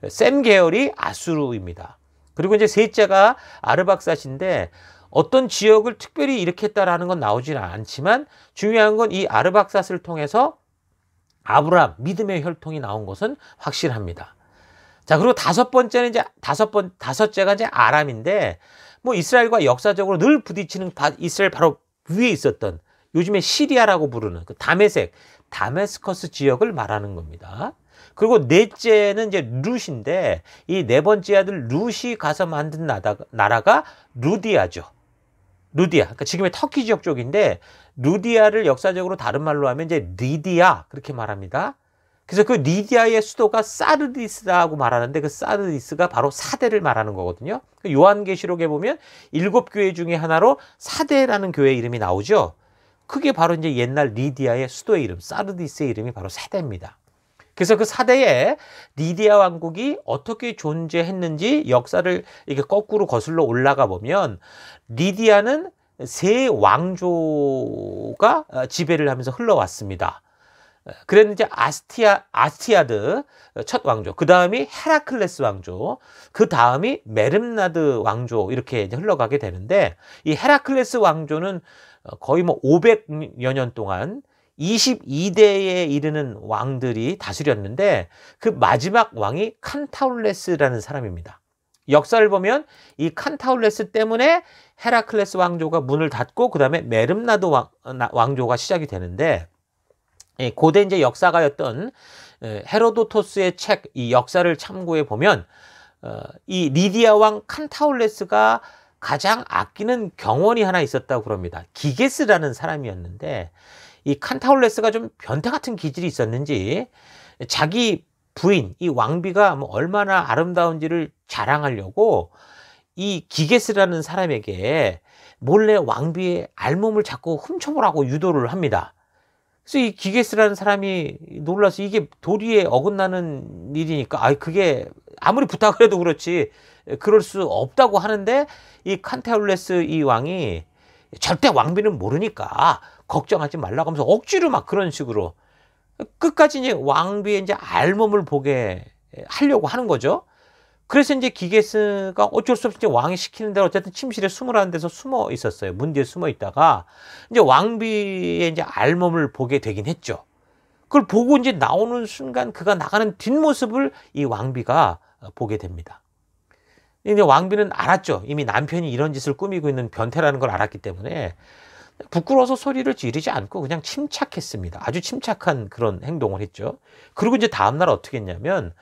셈 계열이 아수르입니다. 그리고 이제 셋째가 아르박삿인데, 어떤 지역을 특별히 일으켰다라는 건 나오지는 않지만 중요한 건 이 아르박삿을 통해서 아브라함, 믿음의 혈통이 나온 것은 확실합니다. 자, 그리고 다섯째가 이제 아람인데, 뭐 이스라엘과 역사적으로 늘 부딪히는 이스라엘 바로 위에 있었던 요즘에 시리아라고 부르는 그 다메스커스 지역을 말하는 겁니다. 그리고 넷째는 이제 룻인데, 이 네 번째 아들 룻이 가서 만든 나라가 루디아죠. 루디아, 그러니까 지금의 터키 지역 쪽인데, 루디아를 역사적으로 다른 말로 하면 이제 리디아 그렇게 말합니다. 그래서 그 리디아의 수도가 사르디스라고 말하는데, 그 사르디스가 바로 사대를 말하는 거거든요. 요한계시록에 보면 7교회 중에 하나로 사대라는 교회 이름이 나오죠. 그게 바로 이제 옛날 리디아의 수도의 이름, 사르디스의 이름이 바로 사대입니다. 그래서 그 사대에 리디아 왕국이 어떻게 존재했는지 역사를 이렇게 거꾸로 거슬러 올라가 보면 리디아는 세 왕조가 지배를 하면서 흘러왔습니다. 그랬는데 아스티아드 첫 왕조, 그 다음이 헤라클레스 왕조, 그 다음이 메름나드 왕조 이렇게 이제 흘러가게 되는데 이 헤라클레스 왕조는 거의 뭐 500여 년 동안 22대에 이르는 왕들이 다스렸는데 그 마지막 왕이 칸타울레스라는 사람입니다. 역사를 보면 이 칸타울레스 때문에 헤라클레스 왕조가 문을 닫고 그 다음에 메름나드 왕조가 시작이 되는데 고대 이제 역사가였던 헤로도토스의 책 이 역사를 참고해 보면 이 리디아 왕 칸타울레스가 가장 아끼는 경원이 하나 있었다고 그럽니다. 기게스라는 사람이었는데 이 칸타울레스가 좀 변태 같은 기질이 있었는지 자기 부인 이 왕비가 뭐 얼마나 아름다운지를 자랑하려고 이 기게스라는 사람에게 몰래 왕비의 알몸을 자꾸 훔쳐보라고 유도를 합니다. 그래서 이 기게스라는 사람이 놀라서 이게 도리에 어긋나는 일이니까 그게 아무리 부탁을 해도 그렇지 그럴 수 없다고 하는데 이 칸타울레스 이 왕이 절대 왕비는 모르니까 걱정하지 말라고 하면서 억지로 막 그런 식으로 끝까지 이제 왕비의 이제 알몸을 보게 하려고 하는 거죠. 그래서 이제 기게스가 어쩔 수 없이 이제 왕이 시키는 대로 어쨌든 침실에 숨으라는 데서 숨어 있었어요. 문 뒤에 숨어 있다가 이제 왕비의 이제 알몸을 보게 되긴 했죠. 그걸 보고 이제 나오는 순간 그가 나가는 뒷모습을 이 왕비가 보게 됩니다. 근데 왕비는 알았죠. 이미 남편이 이런 짓을 꾸미고 있는 변태라는 걸 알았기 때문에 부끄러워서 소리를 지르지 않고 그냥 침착했습니다. 아주 침착한 그런 행동을 했죠. 그리고 이제 다음날 어떻게 했냐면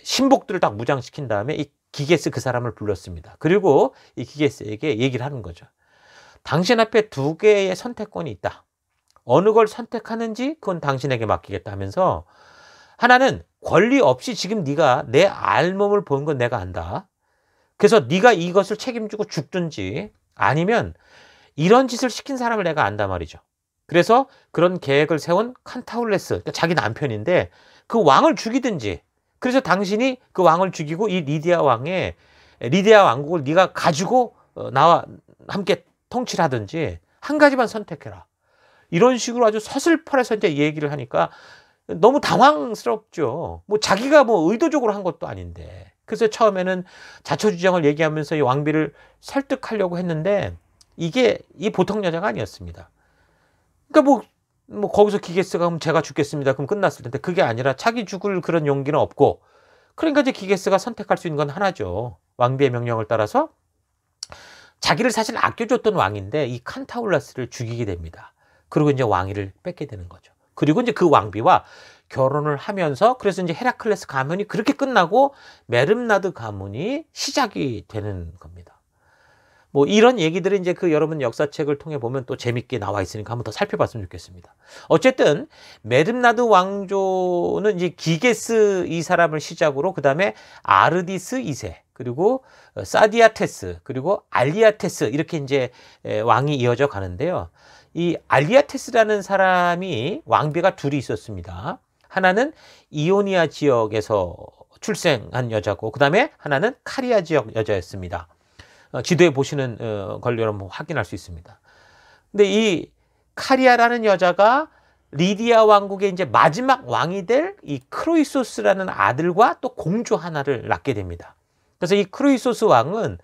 신복들을 딱 무장시킨 다음에 이 기게스 그 사람을 불렀습니다. 그리고 이 기게스에게 얘기를 하는 거죠. 당신 앞에 두 개의 선택권이 있다. 어느 걸 선택하는지 그건 당신에게 맡기겠다 하면서 하나는 권리 없이 지금 네가 내 알몸을 본 건 내가 안다. 그래서 네가 이것을 책임지고 죽든지 아니면 이런 짓을 시킨 사람을 내가 안다 말이죠. 그래서 그런 계획을 세운 칸타울레스, 그러니까 자기 남편인데 그 왕을 죽이든지 그래서 당신이 그 왕을 죽이고 이 리디아 왕국을 네가 가지고 나와 함께 통치를 하든지 한 가지만 선택해라. 이런 식으로 아주 서슬퍼래서 이제 얘기를 하니까 너무 당황스럽죠. 뭐 자기가 뭐 의도적으로 한 것도 아닌데. 그래서 처음에는 자초지종을 얘기하면서 이 왕비를 설득하려고 했는데 이게 이 보통 여자가 아니었습니다. 그러니까 뭐 거기서 기게스가 그럼 제가 죽겠습니다. 그럼 끝났을 텐데 그게 아니라 자기 죽을 그런 용기는 없고 그러니까 이제 기게스가 선택할 수 있는 건 하나죠. 왕비의 명령을 따라서 자기를 사실 아껴줬던 왕인데 이 칸타울레스를 죽이게 됩니다. 그리고 이제 왕위를 뺏게 되는 거죠. 그리고 이제 그 왕비와 결혼을 하면서 그래서 이제 헤라클레스 가문이 그렇게 끝나고 메름나드 가문이 시작이 되는 겁니다. 뭐 이런 얘기들이 이제 그 여러분 역사책을 통해 보면 또 재밌게 나와 있으니까 한번 더 살펴봤으면 좋겠습니다. 어쨌든 메름나드 왕조는 이제 기게스 이 사람을 시작으로 그 다음에 아르디스 2세 그리고 사디아테스 그리고 알리아테스 이렇게 이제 왕이 이어져 가는데요. 이 알리아테스라는 사람이 왕비가 둘이 있었습니다. 하나는 이오니아 지역에서 출생한 여자고 그 다음에 하나는 카리아 지역 여자였습니다. 지도에 보시는 걸 여러분 확인할 수 있습니다. 근데 이 카리아라는 여자가 리디아 왕국의 이제 마지막 왕이 될 이 크로이소스라는 아들과 또 공주 하나를 낳게 됩니다. 그래서 이 크로이소스 왕은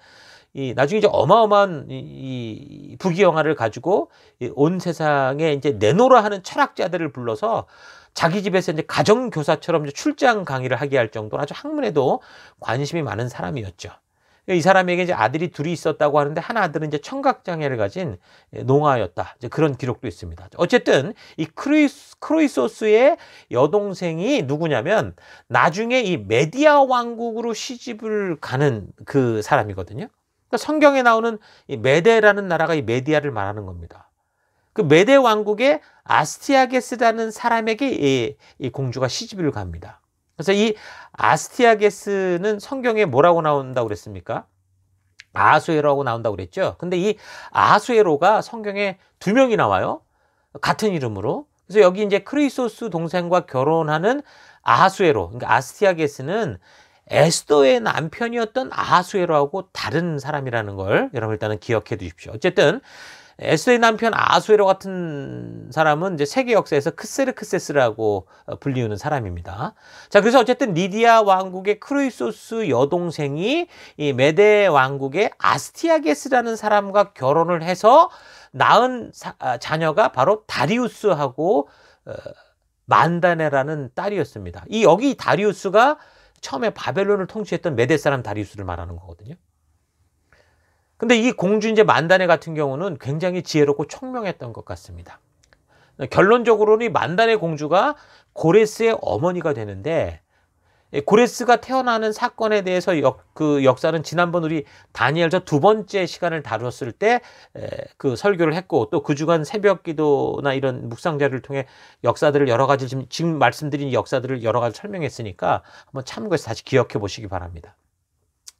나중에 이제 어마어마한 이 부귀영화를 가지고 온 세상에 이제 내노라 하는 철학자들을 불러서 자기 집에서 이제 가정교사처럼 이제 출장 강의를 하게 할 정도로 아주 학문에도 관심이 많은 사람이었죠. 이 사람에게 이제 아들이 둘이 있었다고 하는데 한 아들은 이제 청각장애를 가진 농아였다. 이제 그런 기록도 있습니다. 어쨌든 이 크로이소스의 여동생이 누구냐면 나중에 이 메디아 왕국으로 시집을 가는 그 사람이거든요. 그러니까 성경에 나오는 이 메데라는 나라가 이 메디아를 말하는 겁니다. 그 메데 왕국의 아스티아게스라는 사람에게 이 공주가 시집을 갑니다. 그래서 이 아스티아게스는 성경에 뭐라고 나온다고 그랬습니까? 아하수에로하고 나온다고 그랬죠. 근데 이 아하수에로가 성경에 2명이 나와요. 같은 이름으로. 그래서 여기 이제 크리소스 동생과 결혼하는 아하수에로, 그러니까 아스티아게스는 에스더의 남편이었던 아하수에로하고 다른 사람이라는 걸 여러분 일단은 기억해 두십시오. 어쨌든 에스더의 남편 아하수에로 같은 사람은 이제 세계 역사에서 크세르크세스라고 불리우는 사람입니다. 자, 그래서 어쨌든 리디아 왕국의 크루이소스 여동생이 이 메데 왕국의 아스티아게스라는 사람과 결혼을 해서 낳은 자녀가 바로 다리우스하고 만다네라는 딸이었습니다. 여기 다리우스가 처음에 바벨론을 통치했던 메데 사람 다리우스를 말하는 거거든요. 근데 이 공주 이제 만다네 같은 경우는 굉장히 지혜롭고 총명했던 것 같습니다. 결론적으로는 이 만다네 공주가 고레스의 어머니가 되는데, 고레스가 태어나는 사건에 대해서 그 역사는 지난번 우리 다니엘서 2번째 시간을 다뤘을 때 그 설교를 했고, 또 그 주간 새벽 기도나 이런 묵상자를 통해 역사들을 여러 가지 지금 말씀드린 역사들을 여러 가지 설명했으니까 한번 참고해서 다시 기억해 보시기 바랍니다.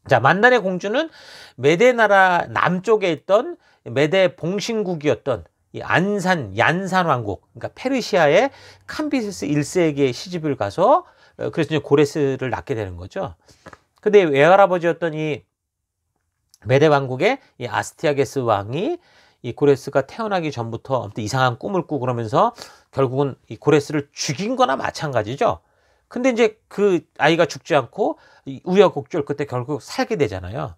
자, 만다네 공주는 메데 나라 남쪽에 있던 메데 봉신국이었던 이 얀산 왕국, 그러니까 페르시아의 캄비세스 1세에게 시집을 가서 그래서 이제 고레스를 낳게 되는 거죠. 근데 외할아버지였던 이 메데 왕국의 이 아스티아게스 왕이 이 고레스가 태어나기 전부터 아무튼 이상한 꿈을 꾸고 그러면서 결국은 이 고레스를 죽인 거나 마찬가지죠. 근데 이제 그 아이가 죽지 않고 우여곡절 끝에 결국 살게 되잖아요.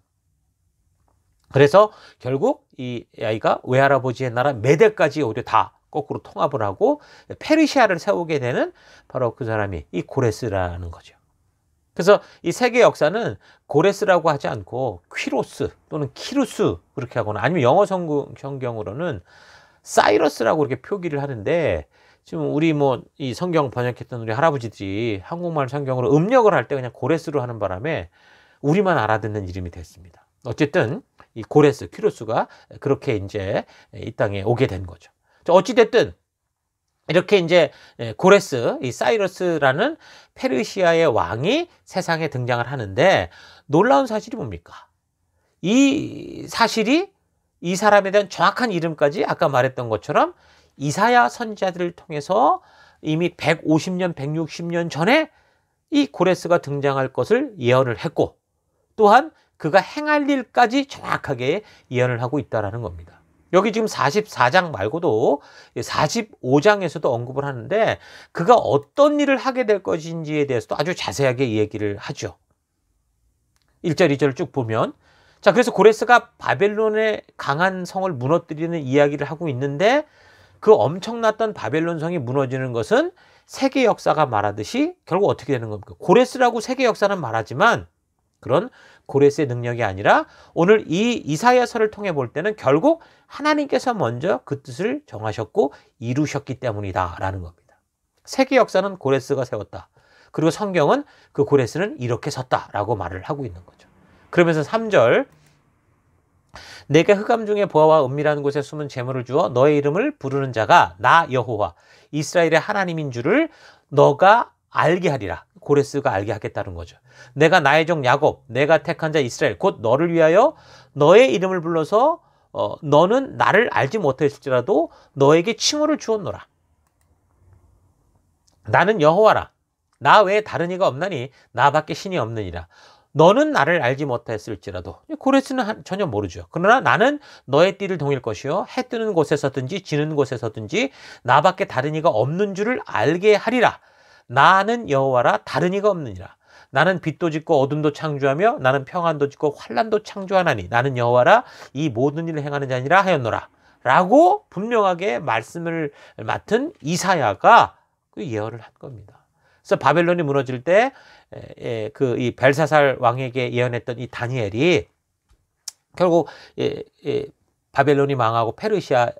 그래서 결국 이 아이가 외할아버지의 나라 메데까지 오히려 다 거꾸로 통합을 하고 페르시아를 세우게 되는 바로 그 사람이 이 고레스라는 거죠. 그래서 이 세계 역사는 고레스라고 하지 않고 퀴로스 또는 키루스 그렇게 하거나 아니면 영어 성경으로는 사이러스라고 이렇게 표기를 하는데, 지금 우리 이 성경 번역했던 우리 할아버지들이 한국말 성경으로 음력을 할 때 그냥 고레스로 하는 바람에 우리만 알아듣는 이름이 됐습니다. 어쨌든 이 고레스, 퀴로스가 그렇게 이제 이 땅에 오게 된 거죠. 어찌됐든 이렇게 이제 고레스, 이 사이러스라는 페르시아의 왕이 세상에 등장을 하는데, 놀라운 사실이 뭡니까? 이 사실이 이 사람에 대한 정확한 이름까지 아까 말했던 것처럼 이사야 선지자들을 통해서 이미 150년, 160년 전에 이 고레스가 등장할 것을 예언을 했고, 또한 그가 행할 일까지 정확하게 예언을 하고 있다는 겁니다. 여기 지금 44장 말고도 45장에서도 언급을 하는데, 그가 어떤 일을 하게 될 것인지에 대해서도 아주 자세하게 얘기를 하죠. 1절, 2절을 쭉 보면, 자, 그래서 고레스가 바벨론의 강한 성을 무너뜨리는 이야기를 하고 있는데, 그 엄청났던 바벨론 성이 무너지는 것은 세계 역사가 말하듯이 결국 어떻게 되는 겁니까? 고레스라고 세계 역사는 말하지만 그런 고레스의 능력이 아니라 오늘 이 이사야서를 통해 볼 때는 결국 하나님께서 먼저 그 뜻을 정하셨고 이루셨기 때문이다라는 겁니다. 세계 역사는 고레스가 세웠다. 그리고 성경은 그 고레스는 이렇게 섰다라고 말을 하고 있는 거죠. 그러면서 3절, 내게 흑암 중에 보아와 은밀한 곳에 숨은 재물을 주어 너의 이름을 부르는 자가 나 여호와 이스라엘의 하나님인 줄을 너가 알게 하리라. 고레스가 알게 하겠다는 거죠. 내가 나의 종 야곱, 내가 택한 자 이스라엘, 곧 너를 위하여 너의 이름을 불러서 너는 나를 알지 못했을지라도 너에게 칭호를 주었노라. 나는 여호와라. 나 외에 다른 이가 없나니 나밖에 신이 없느니라. 너는 나를 알지 못했을지라도, 고레스는 전혀 모르죠. 그러나 나는 너의 띠를 동일 것이요 해 뜨는 곳에서든지 지는 곳에서든지 나밖에 다른 이가 없는 줄을 알게 하리라. 나는 여호와라, 다른 이가 없느니라. 나는 빛도 짓고 어둠도 창조하며 나는 평안도 짓고 환난도 창조하나니 나는 여호와라, 이 모든 일을 행하는 자니라 하였노라. 라고 분명하게 말씀을 맡은 이사야가 그 예언을 한 겁니다. 그래서 바벨론이 무너질 때 이 벨사살 왕에게 예언했던 이 다니엘이 결국 바벨론이 망하고 페르시아의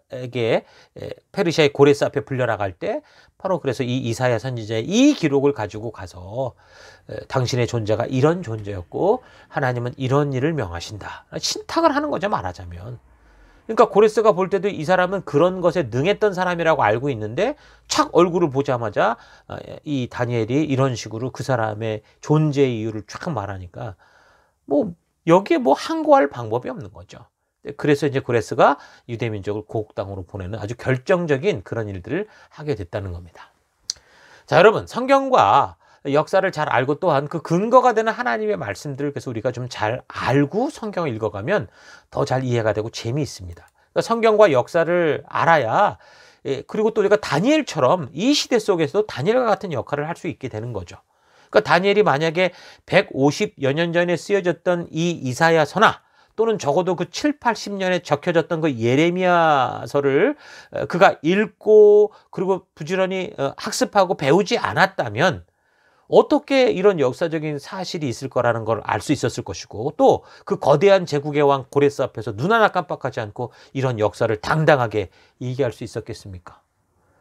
고레스 앞에 불려나갈 때 바로 그래서 이 이사야 선지자의 이 기록을 가지고 가서 당신의 존재가 이런 존재였고 하나님은 이런 일을 명하신다, 신탁을 하는 거죠, 말하자면. 그러니까 고레스가 볼 때도 이 사람은 그런 것에 능했던 사람이라고 알고 있는데 착 얼굴을 보자마자 이 다니엘이 이런 식으로 그 사람의 존재의 이유를 쫙 말하니까 여기에 뭐 항거할 방법이 없는 거죠. 그래서 이제 고레스가 유대민족을 고국 땅으로 보내는 아주 결정적인 그런 일들을 하게 됐다는 겁니다. 자, 여러분, 성경과 역사를 잘 알고 또한 그 근거가 되는 하나님의 말씀들을 그래서 우리가 좀 잘 알고 성경을 읽어가면 더 잘 이해가 되고 재미있습니다. 그러니까 성경과 역사를 알아야 그리고 또 우리가 다니엘처럼 이 시대 속에서도 다니엘과 같은 역할을 할 수 있게 되는 거죠. 그러니까 다니엘이 만약에 150여 년 전에 쓰여졌던 이 이사야서나 또는 적어도 그 7, 80년에 적혀졌던 그 예레미야서를 그가 읽고 그리고 부지런히 학습하고 배우지 않았다면 어떻게 이런 역사적인 사실이 있을 거라는 걸 알 수 있었을 것이고 또 그 거대한 제국의 왕 고레스 앞에서 눈 하나 깜빡하지 않고 이런 역사를 당당하게 얘기할 수 있었겠습니까?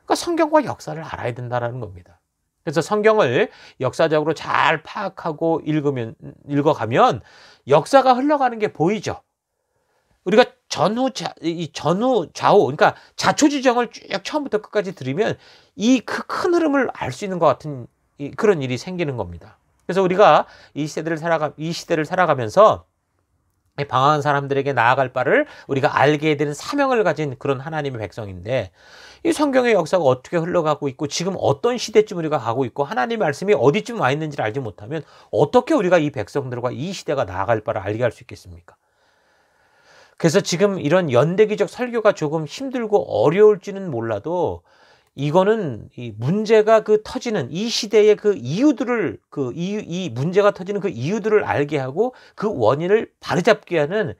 그러니까 성경과 역사를 알아야 된다는 겁니다. 그래서 성경을 역사적으로 잘 파악하고 읽어가면 역사가 흘러가는 게 보이죠. 우리가 전후 좌우, 그러니까 자초지정을 쭉 처음부터 끝까지 들으면 이 그 큰 흐름을 알 수 있는 것 같은 그런 일이 생기는 겁니다. 그래서 우리가 이 시대를 살아가면서 방황한 사람들에게 나아갈 바를 우리가 알게 되는 사명을 가진 그런 하나님의 백성인데 이 성경의 역사가 어떻게 흘러가고 있고 지금 어떤 시대쯤 우리가 가고 있고 하나님의 말씀이 어디쯤 와 있는지를 알지 못하면 어떻게 우리가 이 백성들과 이 시대가 나아갈 바를 알게 할 수 있겠습니까? 그래서 지금 이런 연대기적 설교가 조금 힘들고 어려울지는 몰라도 이거는 이 문제가 터지는 이 시대의 그 이유들을 이 문제가 터지는 그 이유들을 알게 하고 그 원인을 바로잡게 하는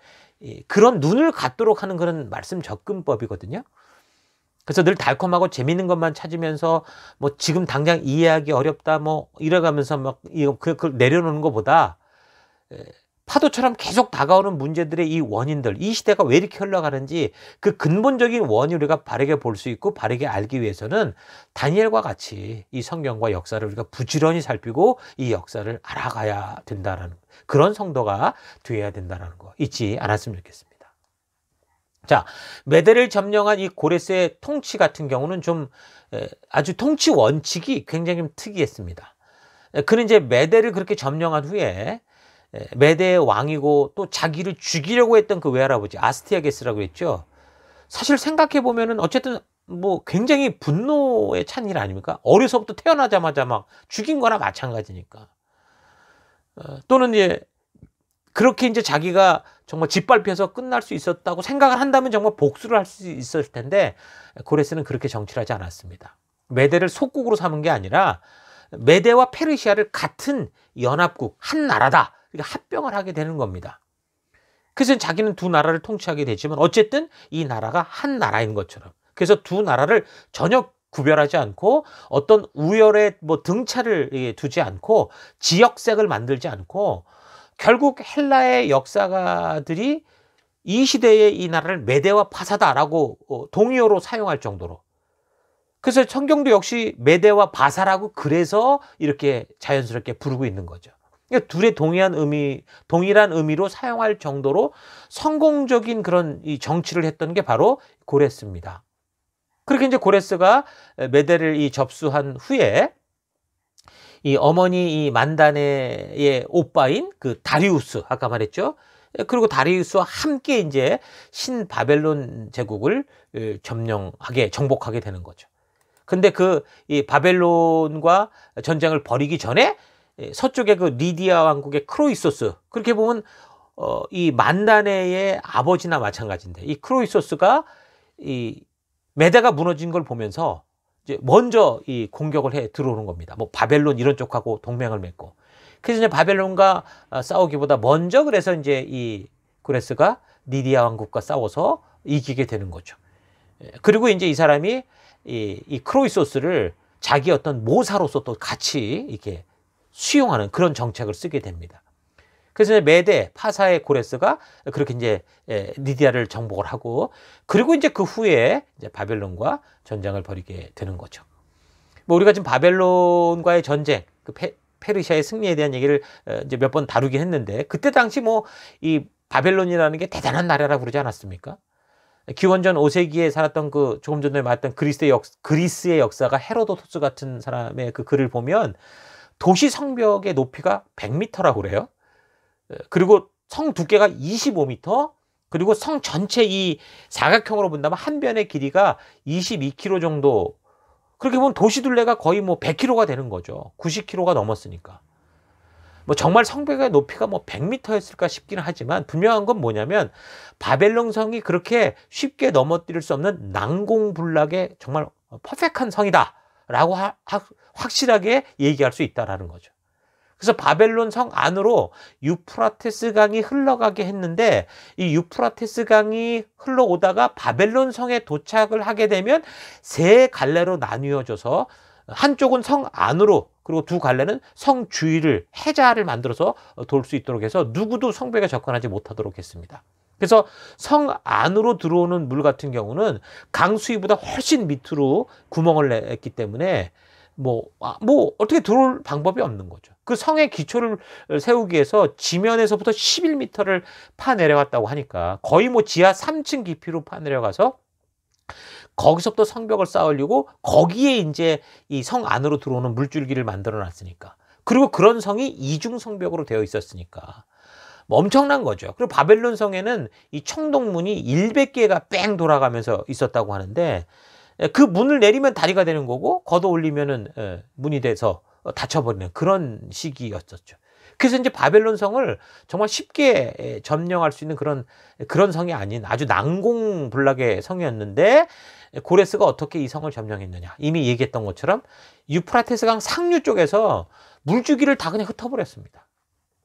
그런 눈을 갖도록 하는 그런 말씀 접근법이거든요. 그래서 늘 달콤하고 재밌는 것만 찾으면서 뭐 지금 당장 이해하기 어렵다 뭐 이래가면서 막 그걸 내려놓는 것보다 파도처럼 계속 다가오는 문제들의 이 원인들, 이 시대가 왜 이렇게 흘러가는지 그 근본적인 원인을 우리가 바르게 볼 수 있고 바르게 알기 위해서는 다니엘과 같이 이 성경과 역사를 우리가 부지런히 살피고 이 역사를 알아가야 된다라는 그런 성도가 되어야 된다는 거 잊지 않았으면 좋겠습니다. 자, 메대를 점령한 이 고레스의 통치 같은 경우는 좀 아주 통치 원칙이 굉장히 좀 특이했습니다. 그는 이제 메대를 그렇게 점령한 후에 메대의 왕이고 또 자기를 죽이려고 했던 그 외할아버지 아스티아게스라고 했죠. 사실 생각해 보면은 어쨌든 뭐 굉장히 분노에 찬 일 아닙니까? 어려서부터 태어나자마자 막 죽인 거나 마찬가지니까. 또는 이제 그렇게 이제 자기가 정말 짓밟혀서 끝날 수 있었다고 생각을 한다면 정말 복수를 할 수 있었을 텐데 고레스는 그렇게 정치를 하지 않았습니다. 메대를 속국으로 삼은 게 아니라 메대와 페르시아를 같은 연합국, 한 나라다. 합병을 하게 되는 겁니다. 그래서 자기는 두 나라를 통치하게 되지만 어쨌든 이 나라가 한 나라인 것처럼. 그래서 두 나라를 전혀 구별하지 않고 어떤 우열의 뭐 등차를 두지 않고 지역색을 만들지 않고 결국 헬라의 역사가들이 이 시대의 이 나라를 메대와 바사다라고 동의어로 사용할 정도로. 그래서 성경도 역시 메대와 바사라고 그래서 이렇게 자연스럽게 부르고 있는 거죠. 그러니까 둘의 동일한 의미로 사용할 정도로 성공적인 그런 이 정치를 했던 게 바로 고레스입니다. 그렇게 이제 고레스가 메대를 접수한 후에 이 어머니 이 만다네의 오빠인 그 다리우스 아까 말했죠. 그리고 다리우스와 함께 이제 신바벨론 제국을 정복하게 되는 거죠. 근데 이 바벨론과 전쟁을 벌이기 전에 서쪽의 그 리디아 왕국의 크로이소스 그렇게 보면 이 만다네의 아버지나 마찬가지인데 이 크로이소스가 이 메대가 무너진 걸 보면서 이제 먼저 이 공격을 해 들어오는 겁니다. 뭐 바벨론 이런 쪽하고 동맹을 맺고 그래서 이제 바벨론과 싸우기보다 먼저 그래서 이제 이 고레스가 리디아 왕국과 싸워서 이기게 되는 거죠. 그리고 이제 이 사람이 이 크로이소스를 자기 어떤 모사로서 또 같이 이렇게 수용하는 그런 정책을 쓰게 됩니다. 그래서 메대 파사의 고레스가 그렇게 이제 리디아를 정복을 하고 그리고 이제 그 후에 이제 바벨론과 전쟁을 벌이게 되는 거죠. 뭐 우리가 지금 바벨론과의 전쟁, 그 페르시아의 승리에 대한 얘기를 이제 몇 번 다루긴 했는데 그때 당시 뭐 이 바벨론이라는 게 대단한 나라라고 그러지 않았습니까? 기원전 5세기에 살았던 그 조금 전에 말했던 그리스의 역사가 헤로도토스 같은 사람의 그 글을 보면 도시 성벽의 높이가 100m라고 그래요. 그리고 성 두께가 25m, 그리고 성 전체 이 사각형으로 본다면 한 변의 길이가 22km 정도. 그렇게 보면 도시둘레가 거의 뭐 100km가 되는 거죠. 90km가 넘었으니까. 뭐 정말 성벽의 높이가 뭐 100m였을까 싶기는 하지만 분명한 건 뭐냐면 바벨론 성이 그렇게 쉽게 넘어뜨릴 수 없는 난공불락의 정말 퍼펙트한 성이다라고 확실하게 얘기할 수 있다라는 거죠. 그래서 바벨론 성 안으로 유프라테스 강이 흘러가게 했는데 이 유프라테스 강이 흘러오다가 바벨론 성에 도착을 하게 되면 세 갈래로 나뉘어져서 한쪽은 성 안으로, 그리고 두 갈래는 성 주위를 해자를 만들어서 돌 수 있도록 해서 누구도 성벽에 접근하지 못하도록 했습니다. 그래서 성 안으로 들어오는 물 같은 경우는 강 수위보다 훨씬 밑으로 구멍을 냈기 때문에 뭐 어떻게 들어올 방법이 없는 거죠. 그 성의 기초를 세우기 위해서 지면에서부터 11m를 파 내려갔다고 하니까 거의 뭐 지하 3층 깊이로 파 내려가서 거기서부터 성벽을 쌓으려고 거기에 이제 이 성 안으로 들어오는 물줄기를 만들어 놨으니까. 그리고 그런 성이 이중 성벽으로 되어 있었으니까. 뭐 엄청난 거죠. 그리고 바벨론 성에는 이 청동문이 100개가 뺑 돌아가면서 있었다고 하는데 그 문을 내리면 다리가 되는 거고 걷어 올리면은 문이 돼서 닫혀버리는 그런 시기였었죠. 그래서 이제 바벨론 성을 정말 쉽게 점령할 수 있는 그런 성이 아닌 아주 난공불락의 성이었는데 고레스가 어떻게 이 성을 점령했느냐. 이미 얘기했던 것처럼 유프라테스 강 상류 쪽에서 물주기를 다 그냥 흩어버렸습니다.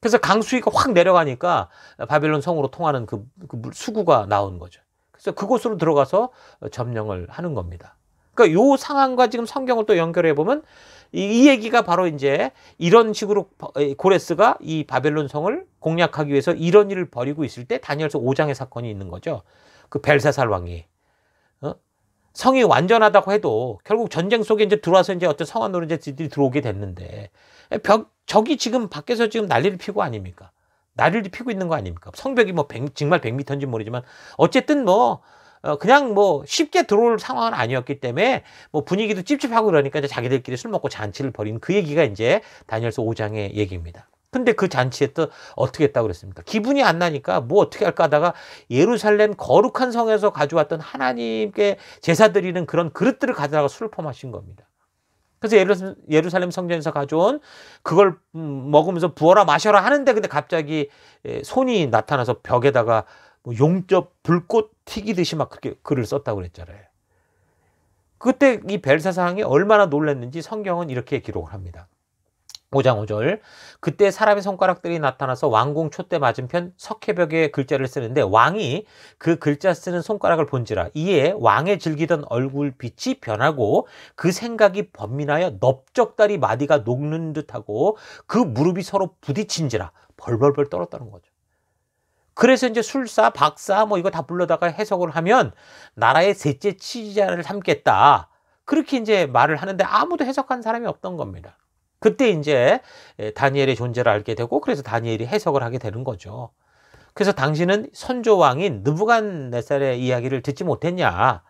그래서 강 수위가 확 내려가니까 바벨론 성으로 통하는 그 수구가 나온 거죠. 그래서 그곳으로 들어가서 점령을 하는 겁니다. 그러니까 요 상황과 지금 성경을 또 연결해 보면 이 얘기가 바로 이제 이런 식으로 고레스가 이 바벨론 성을 공략하기 위해서 이런 일을 벌이고 있을 때 다니엘서 5장의 사건이 있는 거죠. 그 벨사살 왕이 성이 완전하다고 해도 결국 전쟁 속에 이제 들어와서 이제 어떤 성한 노른자들이 들어오게 됐는데 적이 지금 밖에서 지금 난리를 피고 아닙니까? 난리를 피고 있는 거 아닙니까? 성벽이 뭐 정말 100m인지 모르지만 어쨌든 뭐 그냥 뭐 쉽게 들어올 상황은 아니었기 때문에 뭐 분위기도 찝찝하고 그러니까 이제 자기들끼리 술 먹고 잔치를 벌이는 그 얘기가 이제 다니엘서 5장의 얘기입니다. 근데 그 잔치에 또 어떻게 했다고 그랬습니까? 기분이 안 나니까 뭐 어떻게 할까 하다가 예루살렘 거룩한 성에서 가져왔던 하나님께 제사 드리는 그런 그릇들을 가져다가 술을 퍼마신 겁니다. 그래서 예루살렘 성전에서 가져온 그걸 먹으면서 부어라 마셔라 하는데 근데 갑자기 손이 나타나서 벽에다가 뭐 용접 불꽃 튀기듯이 막 그렇게 글을 썼다고 그랬잖아요. 그때 이 벨사사왕이 얼마나 놀랐는지 성경은 이렇게 기록을 합니다. 5장 5절. 그때 사람의 손가락들이 나타나서 왕궁 촛대 맞은편 석회벽에 글자를 쓰는데 왕이 그 글자 쓰는 손가락을 본지라 이에 왕의 즐기던 얼굴빛이 변하고 그 생각이 번민하여 넓적다리 마디가 녹는 듯하고 그 무릎이 서로 부딪힌지라 벌벌벌 떨었다는 거죠. 그래서 이제 술사, 박사 뭐 이거 다 불러다가 해석을 하면 나라의 셋째 치자를 삼겠다. 그렇게 이제 말을 하는데 아무도 해석한 사람이 없던 겁니다. 그때 이제 다니엘의 존재를 알게 되고 그래서 다니엘이 해석을 하게 되는 거죠. 그래서 당신은 선조왕인 느부갓네살의 이야기를 듣지 못했냐?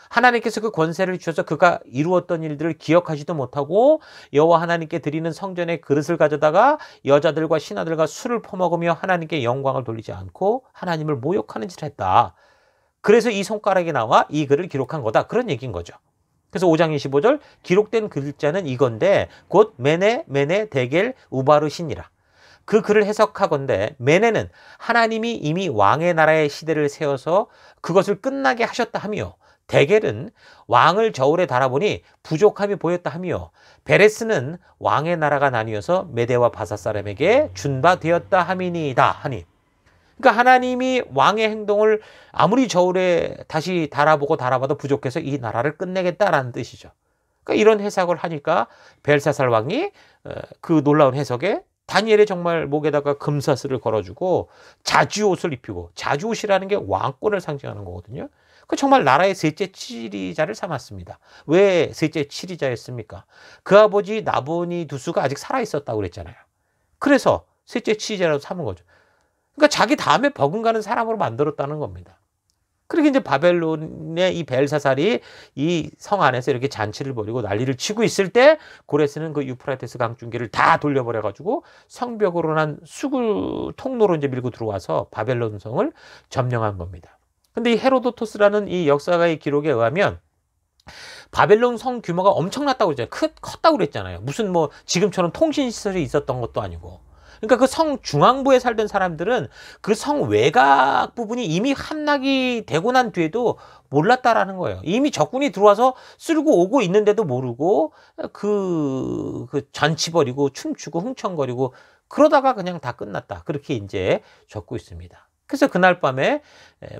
하나님께서 그 권세를 주셔서 그가 이루었던 일들을 기억하지도 못하고 여호와 하나님께 드리는 성전의 그릇을 가져다가 여자들과 신하들과 술을 퍼먹으며 하나님께 영광을 돌리지 않고 하나님을 모욕하는 짓을 했다. 그래서 이 손가락이 나와 이 글을 기록한 거다. 그런 얘기인 거죠. 그래서 5장 25절 기록된 글자는 이건데 곧 메네 데겔 우바르신이라. 그 글을 해석하건대 메네는 하나님이 이미 왕의 나라의 시대를 세워서 그것을 끝나게 하셨다 하며 데겔은 왕을 저울에 달아보니 부족함이 보였다 하며 베레스는 왕의 나라가 나뉘어서 메대와 바사 사람에게 준 바 되었다 함이니이다 하니. 그러니까 하나님이 왕의 행동을 아무리 저울에 다시 달아보고 달아봐도 부족해서 이 나라를 끝내겠다라는 뜻이죠. 그러니까 이런 해석을 하니까 벨사살 왕이 그 놀라운 해석에 다니엘의 정말 목에다가 금사슬을 걸어주고 자주옷을 입히고 자주옷이라는 게 왕권을 상징하는 거거든요. 그 정말 나라의 셋째 치리자를 삼았습니다. 왜 셋째 치리자였습니까? 그 아버지 나보니두스가 아직 살아있었다고 그랬잖아요. 그래서 셋째 치리자라고 삼은 거죠. 그러니까 자기 다음에 버금가는 사람으로 만들었다는 겁니다. 그렇게 이제 바벨론의 이 벨사살이 이 성 안에서 이렇게 잔치를 벌이고 난리를 치고 있을 때 고레스는 그 유프라테스 강중기를 다 돌려버려 가지고 성벽으로 난 수구 통로로 이제 밀고 들어와서 바벨론 성을 점령한 겁니다. 근데 이 헤로도토스라는 이 역사가의 기록에 의하면 바벨론 성 규모가 엄청났다고 그랬잖아요. 컸다고 그랬잖아요. 무슨 뭐 지금처럼 통신시설이 있었던 것도 아니고. 그러니까 그 성 중앙부에 살던 사람들은 그 성 외곽 부분이 이미 함락이 되고 난 뒤에도 몰랐다라는 거예요. 이미 적군이 들어와서 쓸고 오고 있는데도 모르고 그 잔치 벌이고 춤추고 흥청거리고 그러다가 그냥 다 끝났다. 그렇게 이제 적고 있습니다. 그래서 그날 밤에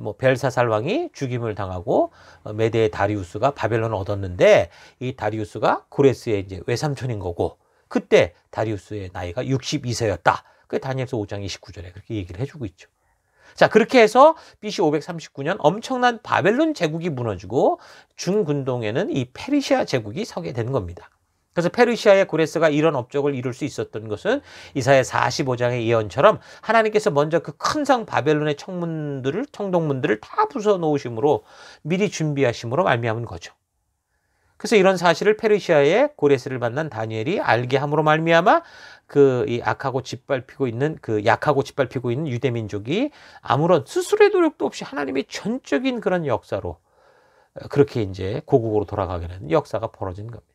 뭐 벨사살 왕이 죽임을 당하고 메대의 다리우스가 바벨론을 얻었는데 이 다리우스가 고레스의 이제 외삼촌인 거고 그때 다리우스의 나이가 62세였다. 그 다니엘서 5장 29절에 그렇게 얘기를 해주고 있죠. 자, 그렇게 해서 BC 539년 엄청난 바벨론 제국이 무너지고 중근동에는 이 페르시아 제국이 서게 된 겁니다. 그래서 페르시아의 고레스가 이런 업적을 이룰 수 있었던 것은 이사야 45장의 예언처럼 하나님께서 먼저 그 큰 성 바벨론의 청동문들을 다 부숴 놓으심으로 미리 준비하심으로 말미암은 거죠. 그래서 이런 사실을 페르시아의 고레스를 만난 다니엘이 알게 함으로 말미암아 이 약하고 짓밟히고 있는 유대 민족이 아무런 스스로의 노력도 없이 하나님의 전적인 그런 역사로 그렇게 이제 고국으로 돌아가게 되는 역사가 벌어진 겁니다.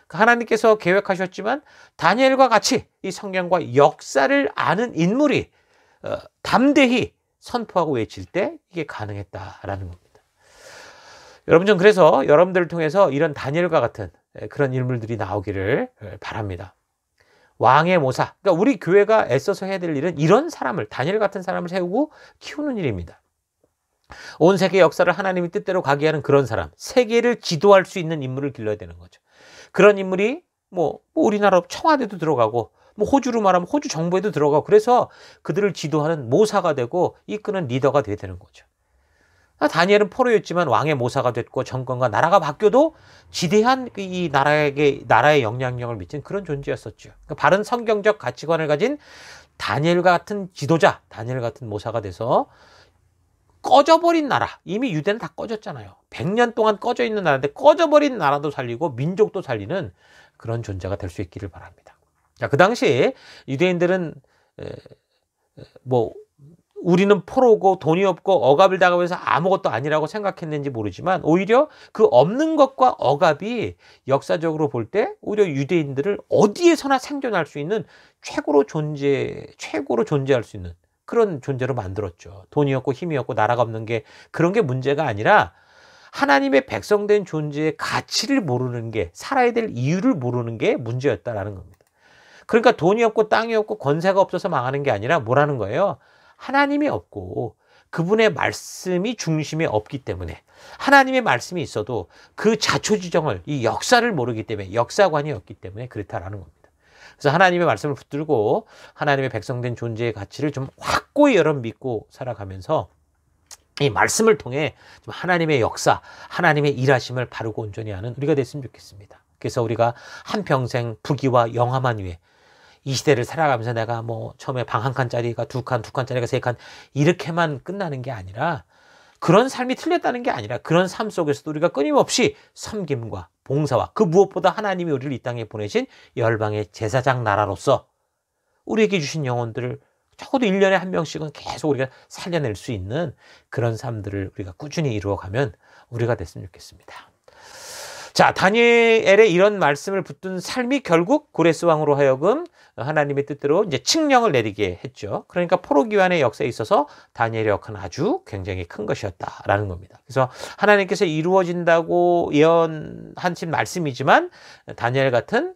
하나님께서 계획하셨지만 다니엘과 같이 이 성경과 역사를 아는 인물이 담대히 선포하고 외칠 때 이게 가능했다라는 겁니다. 여러분, 전 그래서 여러분들을 통해서 이런 다니엘과 같은 그런 인물들이 나오기를 바랍니다. 왕의 모사, 그러니까 우리 교회가 애써서 해야 될 일은 이런 사람을, 다니엘 같은 사람을 세우고 키우는 일입니다. 온 세계 역사를 하나님의 뜻대로 가게 하는 그런 사람, 세계를 지도할 수 있는 인물을 길러야 되는 거죠. 그런 인물이 뭐 우리나라 청와대도 들어가고 뭐 호주로 말하면 호주 정부에도 들어가고 그래서 그들을 지도하는 모사가 되고 이끄는 리더가 돼야 되는 거죠. 다니엘은 포로였지만 왕의 모사가 됐고 정권과 나라가 바뀌어도 지대한 이 나라의 영향력을 미친 그런 존재였었죠. 그러니까 바른 성경적 가치관을 가진 다니엘 같은 지도자, 다니엘 같은 모사가 돼서 꺼져버린 나라, 이미 유대는 다 꺼졌잖아요. 100년 동안 꺼져 있는 나라인데 꺼져버린 나라도 살리고 민족도 살리는 그런 존재가 될 수 있기를 바랍니다. 자, 그 당시 유대인들은 우리는 포로고 돈이 없고 억압을 당하면서 아무것도 아니라고 생각했는지 모르지만 오히려 그 없는 것과 억압이 역사적으로 볼 때 오히려 유대인들을 어디에서나 생존할 수 있는 최고로 존재할 수 있는 그런 존재로 만들었죠. 돈이 없고 힘이 없고 나라가 없는 게 그런 게 문제가 아니라 하나님의 백성된 존재의 가치를 모르는 게, 살아야 될 이유를 모르는 게 문제였다라는 겁니다. 그러니까 돈이 없고 땅이 없고 권세가 없어서 망하는 게 아니라 뭐라는 거예요? 하나님이 없고 그분의 말씀이 중심에 없기 때문에, 하나님의 말씀이 있어도 그 자초지정을, 이 역사를 모르기 때문에, 역사관이 없기 때문에 그렇다라는 겁니다. 그래서 하나님의 말씀을 붙들고 하나님의 백성된 존재의 가치를 좀 확고히 여러분 믿고 살아가면서 이 말씀을 통해 좀 하나님의 역사, 하나님의 일하심을 바르고 온전히 하는 우리가 됐으면 좋겠습니다. 그래서 우리가 한평생 부귀와 영화만 위해 이 시대를 살아가면서 내가 뭐 처음에 방 한 칸짜리가 두 칸짜리가 세 칸 이렇게만 끝나는 게 아니라, 그런 삶이 틀렸다는 게 아니라 그런 삶 속에서도 우리가 끊임없이 섬김과 봉사와 그 무엇보다 하나님이 우리를 이 땅에 보내신 열방의 제사장 나라로서 우리에게 주신 영혼들을 적어도 1년에 한 명씩은 계속 우리가 살려낼 수 있는 그런 삶들을 우리가 꾸준히 이루어가면 우리가 됐으면 좋겠습니다. 자, 다니엘의 이런 말씀을 붙든 삶이 결국 고레스 왕으로 하여금 하나님의 뜻대로 이제 칙령을 내리게 했죠. 그러니까 포로기환의 역사에 있어서 다니엘의 역할은 아주 굉장히 큰 것이었다라는 겁니다. 그래서 하나님께서 이루어진다고 예언하신 말씀이지만 다니엘 같은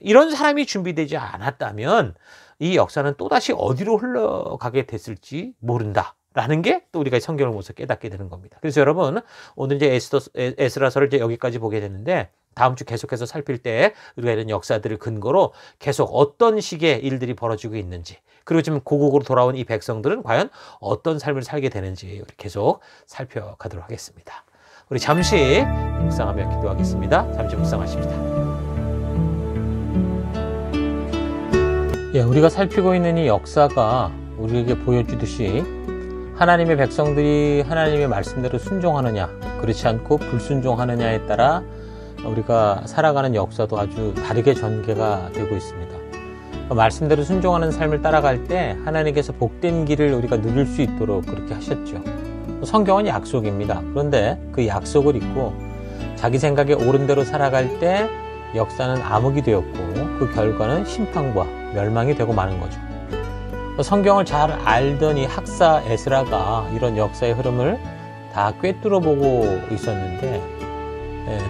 이런 사람이 준비되지 않았다면 이 역사는 또다시 어디로 흘러가게 됐을지 모른다. 라는 게 또 우리가 성경을 보면서 깨닫게 되는 겁니다. 그래서 여러분, 오늘 이제 에스라서를 이제 여기까지 보게 되는데, 다음 주 계속해서 살필 때 우리가 이런 역사들을 근거로 계속 어떤 식의 일들이 벌어지고 있는지, 그리고 지금 고국으로 돌아온 이 백성들은 과연 어떤 삶을 살게 되는지 우리 계속 살펴가도록 하겠습니다. 우리 잠시 묵상하며 기도하겠습니다. 잠시 묵상하십니다. 우리가 살피고 있는 이 역사가 우리에게 보여주듯이 하나님의 백성들이 하나님의 말씀대로 순종하느냐, 그렇지 않고 불순종하느냐에 따라 우리가 살아가는 역사도 아주 다르게 전개가 되고 있습니다. 말씀대로 순종하는 삶을 따라갈 때 하나님께서 복된 길을 우리가 누릴 수 있도록 그렇게 하셨죠. 성경은 약속입니다. 그런데 그 약속을 잊고 자기 생각에 옳은 대로 살아갈 때 역사는 암흑이 되었고 그 결과는 심판과 멸망이 되고 마는 거죠. 성경을 잘 알던 이 학사 에스라가 이런 역사의 흐름을 다 꿰뚫어 보고 있었는데,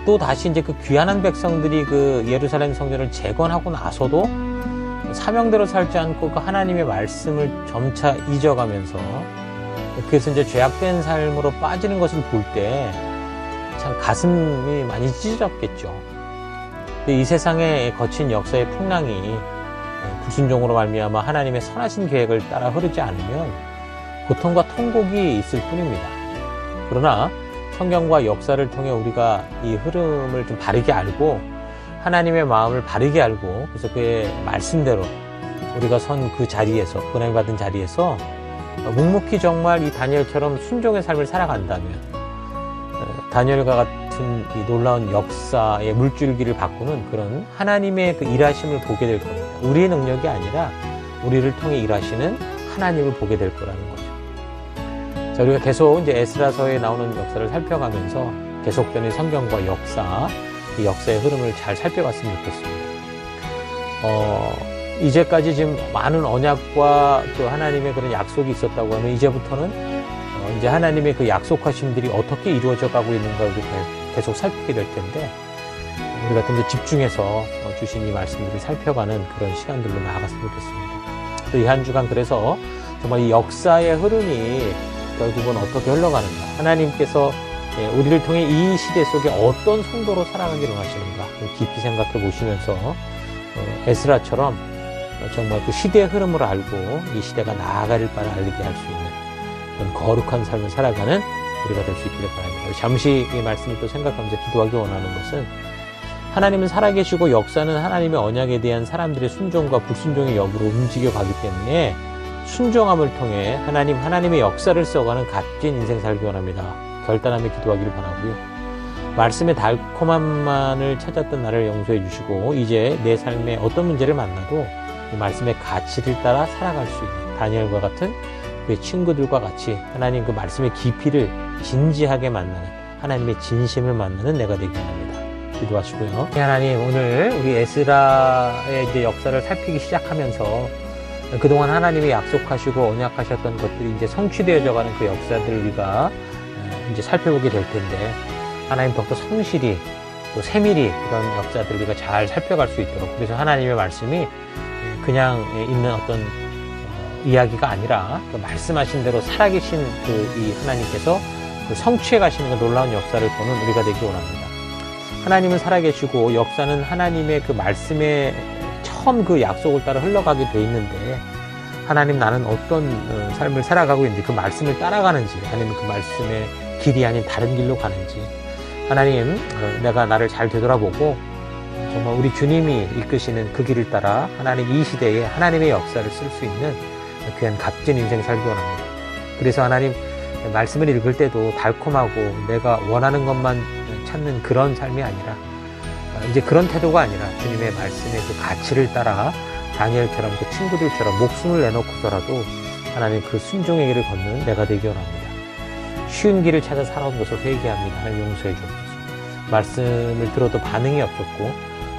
또 다시 이제 그 귀환한 백성들이 그 예루살렘 성전을 재건하고 나서도 사명대로 살지 않고 그 하나님의 말씀을 점차 잊어가면서, 그래서 이제 죄악된 삶으로 빠지는 것을 볼 때 참 가슴이 많이 찢어졌겠죠. 이 세상의 거친 역사의 풍랑이 불순종으로 말미암아 하나님의 선하신 계획을 따라 흐르지 않으면 고통과 통곡이 있을 뿐입니다. 그러나 성경과 역사를 통해 우리가 이 흐름을 좀 바르게 알고 하나님의 마음을 바르게 알고, 그래서 그의 말씀대로 우리가 선 그 자리에서, 은혜 받은 자리에서 묵묵히 정말 이 다니엘처럼 순종의 삶을 살아간다면 다니엘과 같은 이 놀라운 역사의 물줄기를 바꾸는 그런 하나님의 그 일하심을 보게 될 겁니다. 우리의 능력이 아니라 우리를 통해 일하시는 하나님을 보게 될 거라는 거죠. 자, 우리가 계속 이제 에스라서에 나오는 역사를 살펴가면서 계속되는 성경과 역사, 이 역사의 흐름을 잘 살펴봤으면 좋겠습니다. 이제까지 지금 많은 언약과 또 하나님의 그런 약속이 있었다고 하면 이제부터는 이제 하나님의 그 약속하심들이 어떻게 이루어져 가고 있는가 우리가 계속 살피게 될 텐데, 우리가 좀 더 집중해서 주신 이 말씀들을 살펴가는 그런 시간들로 나아갔으면 좋겠습니다. 또 이 한 주간 그래서 정말 이 역사의 흐름이 결국은 어떻게 흘러가는가, 하나님께서 우리를 통해 이 시대 속에 어떤 성도로 살아가기를 원하시는가 깊이 생각해 보시면서 에스라처럼 정말 그 시대의 흐름을 알고 이 시대가 나아갈 바를 알게 할 수 있는 그런 거룩한 삶을 살아가는 우리가 될 수 있기를 바랍니다. 잠시 이 말씀을 또 생각하면서 기도하기 원하는 것은, 하나님은 살아계시고 역사는 하나님의 언약에 대한 사람들의 순종과 불순종의 여부로 움직여 가기 때문에 순종함을 통해 하나님의 역사를 써가는 값진 인생 살기 원합니다. 결단하며 기도하기를 바라고요. 말씀의 달콤함만을 찾았던 나를 용서해 주시고 이제 내 삶에 어떤 문제를 만나도 이 말씀의 가치를 따라 살아갈 수 있는 다니엘과 같은 그의 친구들과 같이 하나님 그 말씀의 깊이를 진지하게 만나는, 하나님의 진심을 만나는 내가 되기 원합니다. 기도하시고요. 하나님, 오늘 우리 에스라의 이제 역사를 살피기 시작하면서 그동안 하나님이 약속하시고 언약하셨던 것들이 이제 성취되어져가는 그 역사들을 우리가 이제 살펴보게 될 텐데, 하나님 더욱더 성실히 또 세밀히 그런 역사들을 우리가 잘 살펴갈 수 있도록, 그래서 하나님의 말씀이 그냥 있는 어떤 이야기가 아니라 그 말씀하신 대로 살아계신 그 이 하나님께서 그 성취해 가시는 그 놀라운 역사를 보는 우리가 되기 원합니다. 하나님은 살아계시고 역사는 하나님의 그 말씀에 처음 그 약속을 따라 흘러가게 돼 있는데, 하나님 나는 어떤 삶을 살아가고 있는지, 그 말씀을 따라가는지, 아니면 그 말씀의 길이 아닌 다른 길로 가는지, 하나님 내가 나를 잘 되돌아보고 정말 우리 주님이 이끄시는 그 길을 따라 하나님 이 시대에 하나님의 역사를 쓸 수 있는 귀한 값진 인생 살기 원합니다. 그래서 하나님 말씀을 읽을 때도 달콤하고 내가 원하는 것만 찾는 그런 삶이 아니라, 이제 그런 태도가 아니라 주님의 말씀의 그 가치를 따라 다니엘처럼 그 친구들처럼 목숨을 내놓고서라도 하나님 그 순종의 길을 걷는 내가 되기 원합니다. 쉬운 길을 찾아 살아온 것을 회개합니다. 하나님 용서해 주옵소서. 말씀을 들어도 반응이 없었고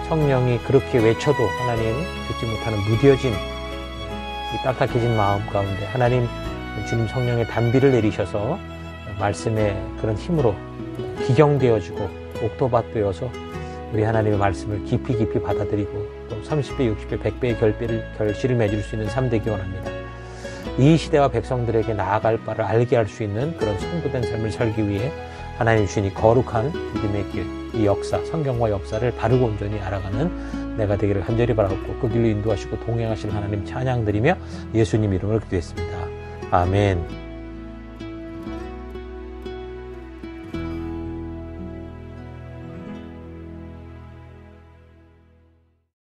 성령이 그렇게 외쳐도 하나님 듣지 못하는 무뎌진 이 딱딱해진 마음 가운데 하나님 주님 성령의 단비를 내리셔서 말씀의 그런 힘으로 기경되어지고 옥토밭 되어서 우리 하나님의 말씀을 깊이 받아들이고 또 30배, 60배, 100배의 결실을 맺을 수 있는 삶 되기 원합니다. 이 시대와 백성들에게 나아갈 바를 알게 할 수 있는 그런 성도된 삶을 살기 위해 하나님 주신 이 거룩한 믿음의 길, 이 역사, 성경과 역사를 바르고 온전히 알아가는 내가 되기를 간절히 바라고 그 길로 인도하시고 동행하시는 하나님 찬양드리며 예수님 이름으로 기도했습니다. 아멘.